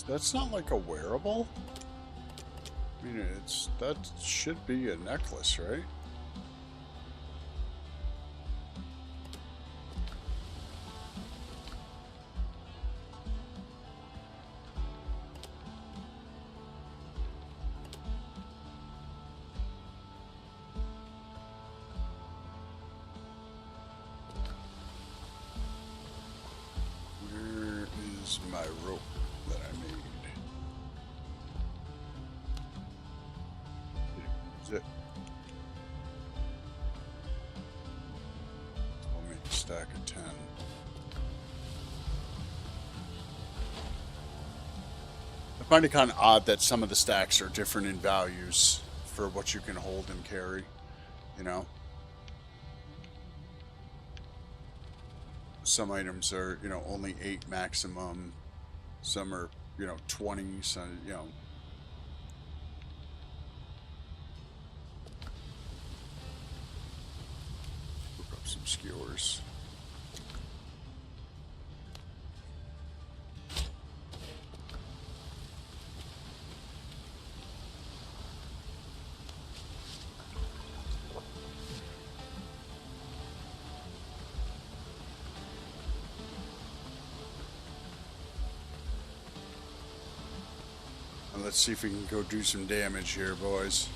That's not like a wearable? I mean, that should be a necklace, right? Where is my rope that I made? Is it? I'll make a stack of 10. I find it kind of odd that some of the stacks are different in values for what you can hold and carry, you know? Some items are, you know, only 8 maximum. Some are, you know, 20, some, you know. Look up some skewers. Let's see if we can go do some damage here, boys.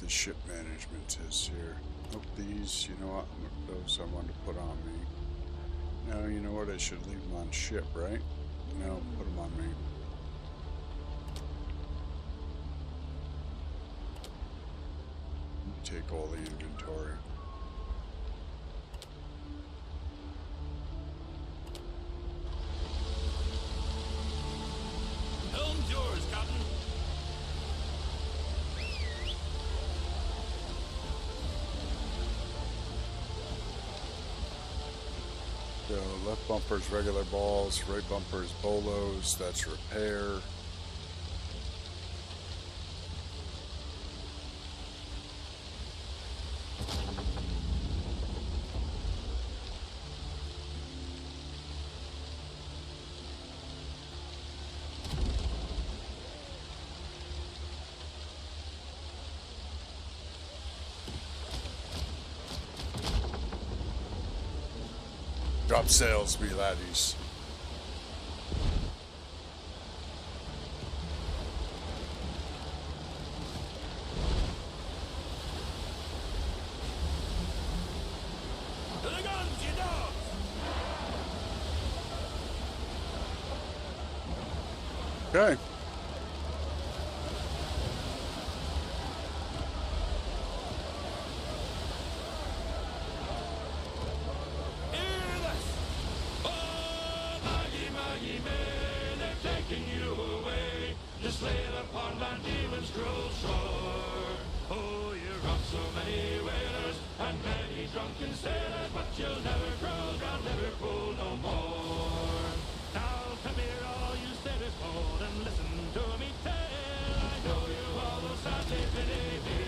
the ship management is here. Nope, these, you know what, those I want to put on me. No, you know what, I should leave them on ship, right? No, put them on me. Take all the inventory. Helm's yours, Captain. So left bumper's regular balls, right bumper's bolos, that's repair. Drop sails, me laddies. To the guns, you dogs! Okay. Sail upon Van Diemen's cruel shore. Oh, you're off so many whalers and many drunken sailors, but you'll never cruise round Liverpool no more. Now come here, all you sailors bold, and listen to me tell. I know you all will sadly pity me,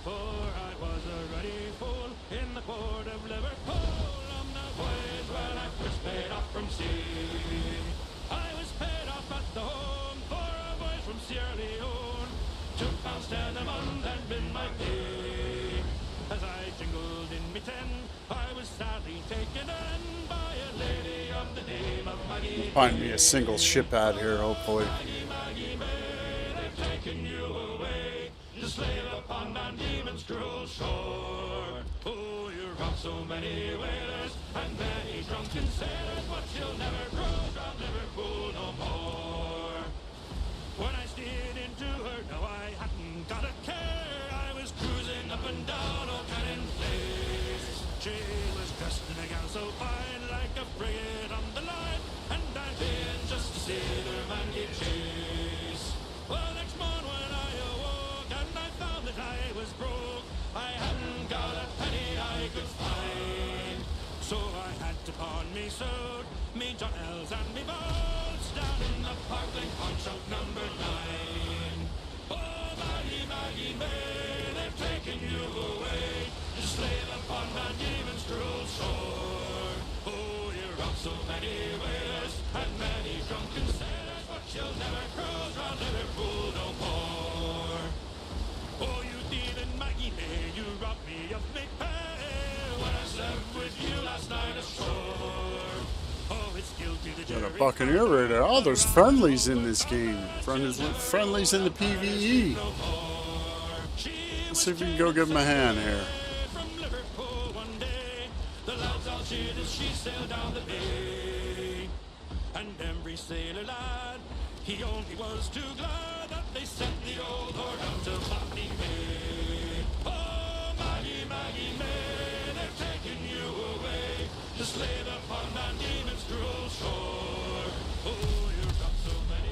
for I was a ruddy fool in the port of Liverpool on the voyage when I first paid off from sea. I was paid off at the home for a voyage from Sierra Leone. £2.10 a month had been my pay. As I jingled in me ten, I was sadly taken in by a lady of the name of Maggie. Find me a single ship out here, hopefully. Maggie May, they've taken you away to slave upon Van Diemen's cruel shore. Oh, you're off so many whalers and many drunken sailors, but you'll never cruise round Liverpool no more. When I steered into her, no, I hadn't got a care. I was cruising up and down Old Cannon Place. She was dressed in a gown so fine, like a frigate on the line, and I'd been just to see the man give chase. Well, next morning when I awoke and I found that I was broke, I hadn't got a penny I could find. So I had to pawn me suit, me John-Els and me boats, down in the Parkland pawn shop number 9. Oh, Maggie, Maggie May, they've taken you away to slave upon Van Diemen's cruel shore. Oh, you're off so many whalers and many drunken sailors, but you'll never cruise round Liverpool no more. Oh, you thieving Maggie May, you robbed me of me pay when I slept with you last night ashore. Oh, it's guilty the jury. Got a Buccaneer radar. Oh, there's friendlies in this game. Friendlies in the PvE. Let's see if we can go give him a hand here. From Liverpool one day, the lads all cheered as she sailed down the bay. And every sailor lad, he only was too glad that they sent the old whore down to Botany Bay. Oh, Maggie, Maggie May, they've taken you away to slave upon Van Diemen's cruel shore. Oh, you've got so many.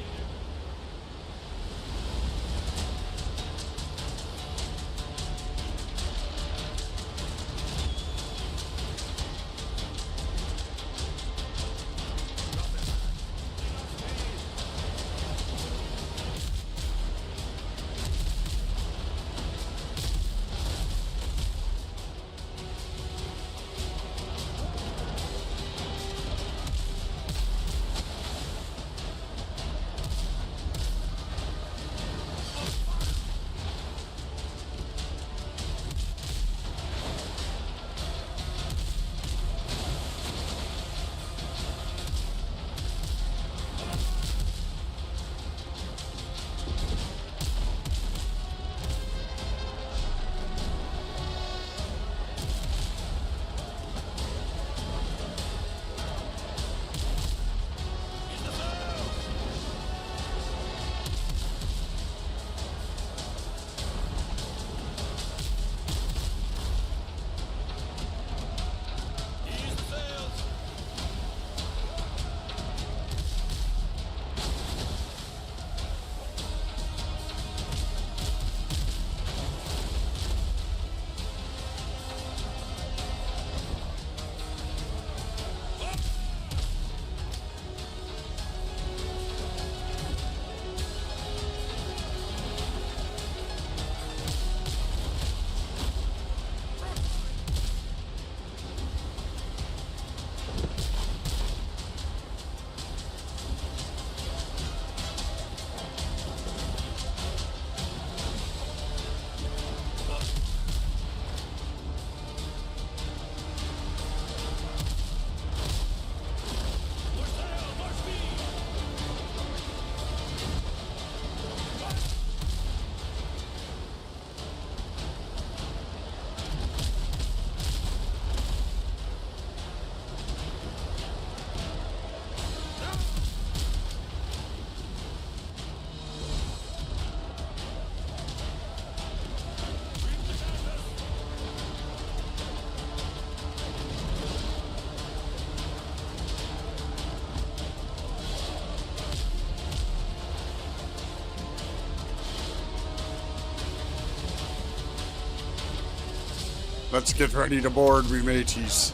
Let's get ready to board, we mateys.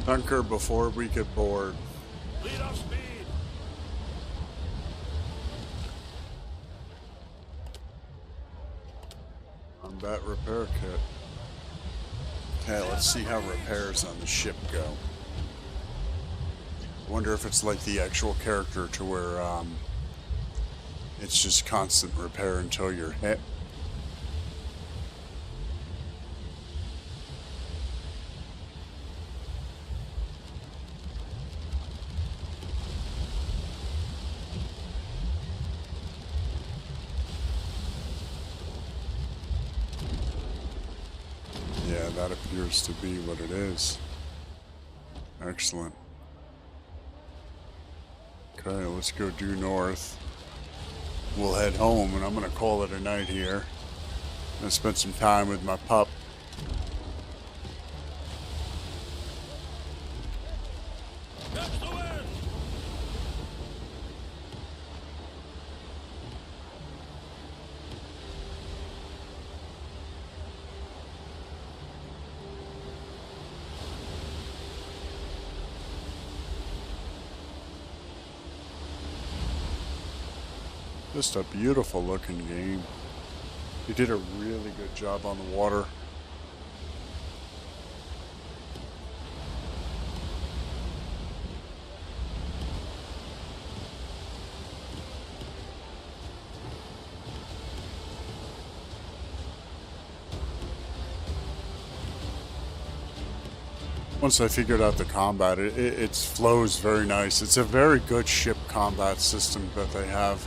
Bunker before we get bored. Lead off speed. Combat repair kit. Okay, let's see how repairs on the ship go. I wonder if it's like the actual character to where it's just constant repair until you're hit. Yeah, that appears to be what it is. Excellent. Okay, let's go due north. We'll head home, and I'm going to call it a night here. I'm going to spend some time with my pup. Catch the wind. Just a beautiful looking game. They did a really good job on the water. Once I figured out the combat, it flows very nice. It's a very good ship combat system that they have.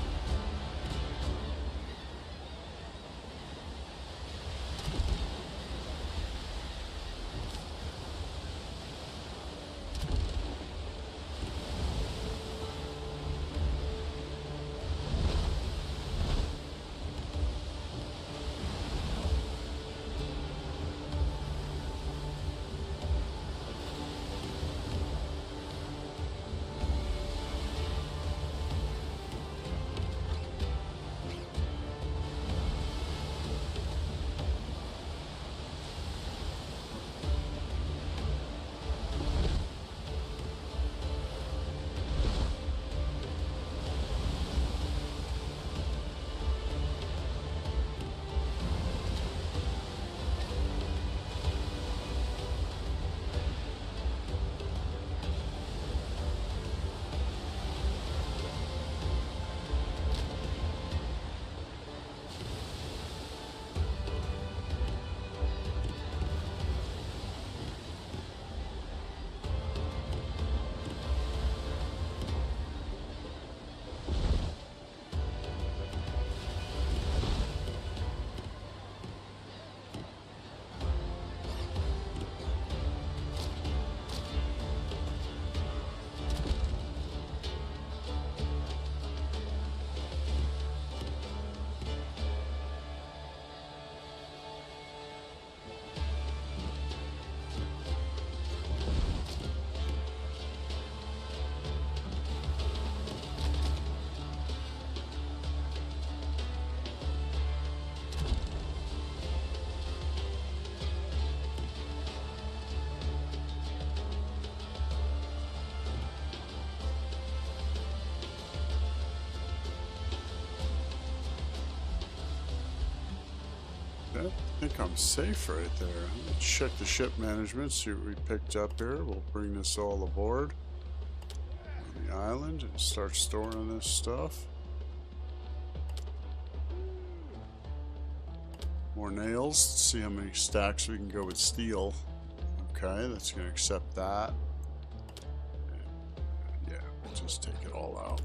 I think I'm safe right there. Let's check the ship management, see what we picked up here. We'll bring this all aboard on the island and start storing this stuff. More nails. Let's see how many stacks we can go with steel. Okay, that's going to accept that. Yeah, we'll just take it all out.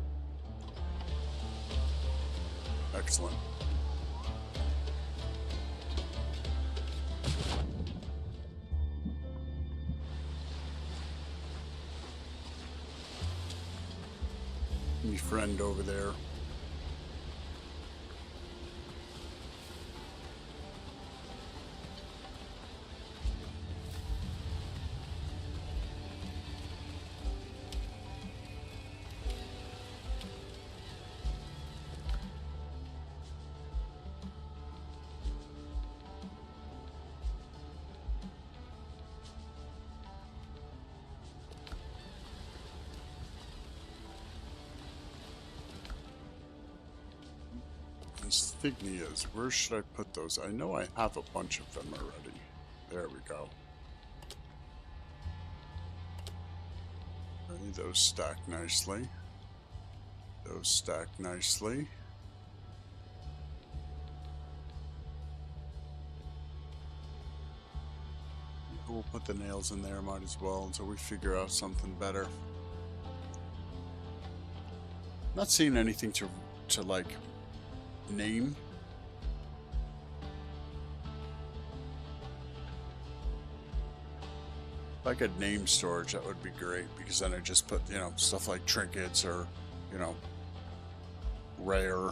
Excellent. me friend over there. Insignias, where should I put those? I know I have a bunch of them already. There we go. Okay, those stack nicely. Those stack nicely. We'll put the nails in there, might as well, until we figure out something better. Not seeing anything to like name. If I could name storage, that would be great, because then I just put, you know, stuff like trinkets or, you know, rare.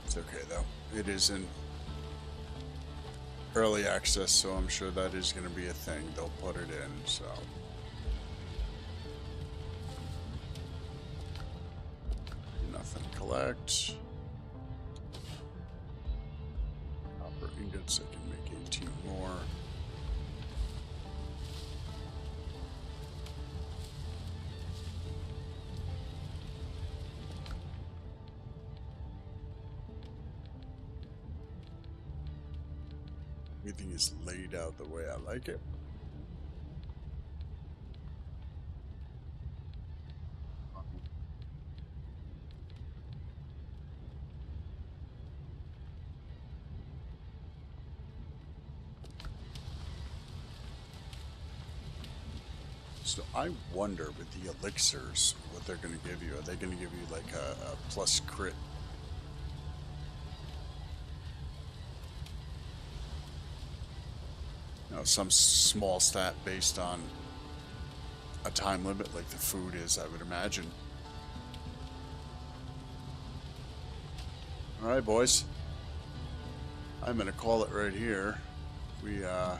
It's okay though. It is in early access, so I'm sure that is going to be a thing. They'll put it in, so. Nothing collect. Copper ingots, I can make 18 more. Everything is laid out the way I like it. So I wonder with the elixirs what they're going to give you. Are they going to give you like a plus crit? You know, some small stat based on a time limit like the food is, I would imagine. Alright, boys. I'm going to call it right here. We are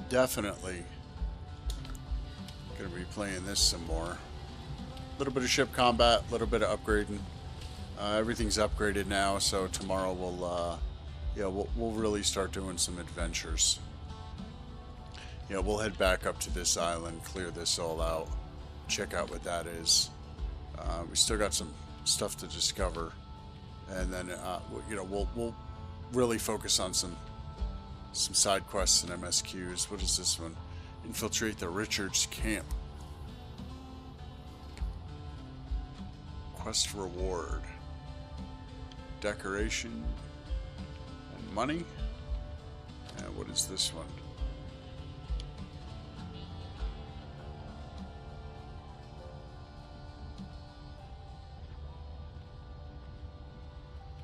definitely going to be playing this some more. A little bit of ship combat, a little bit of upgrading. Everything's upgraded now, so tomorrow we'll really start doing some adventures. Yeah, we'll head back up to this island, clear this all out, check out what that is. We still got some stuff to discover, and then we'll really focus on some side quests and MSQs. What is this one? Infiltrate the Richards camp. Quest reward. Decoration and money. And what is this one?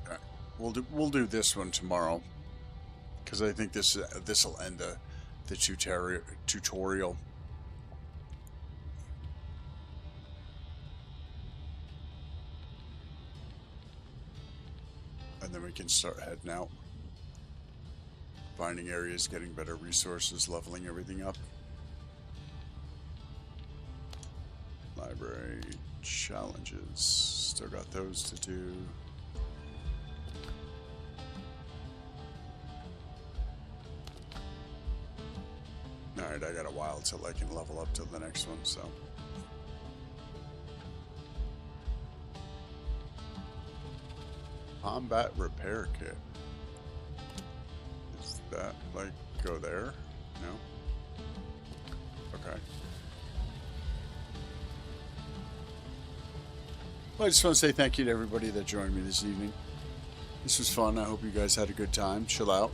Okay. We'll do this one tomorrow, because I think this will end the tutorial. And then we can start heading out. Finding areas, getting better resources, leveling everything up. Library challenges. Still got those to do. Alright, I got a while till I can level up to the next one, so. Combat repair kit. Is that like go there? No? Okay. Well, I just want to say thank you to everybody that joined me this evening. This was fun. I hope you guys had a good time. Chill out.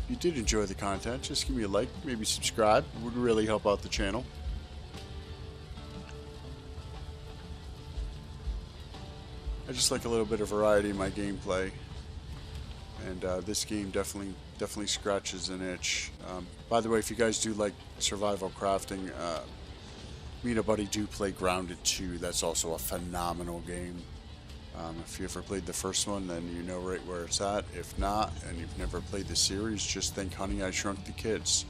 If you did enjoy the content, just give me a like, maybe subscribe. It would really help out the channel. I just like a little bit of variety in my gameplay. And this game definitely scratches an itch. By the way, if you guys do like survival crafting, me and a buddy do play Grounded 2. That's also a phenomenal game. If you ever played the first one, then you know right where it's at. If not, and you've never played the series, just think Honey, I Shrunk the Kids.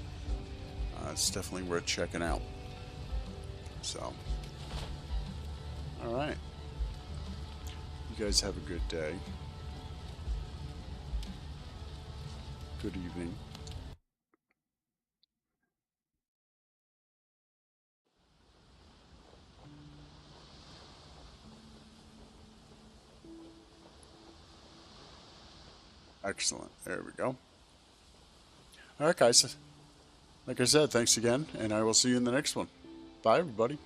It's definitely worth checking out. So, alright. You guys have a good day. Good evening. Excellent. There we go. Alright, guys. Like I said, thanks again, and I will see you in the next one. Bye, everybody.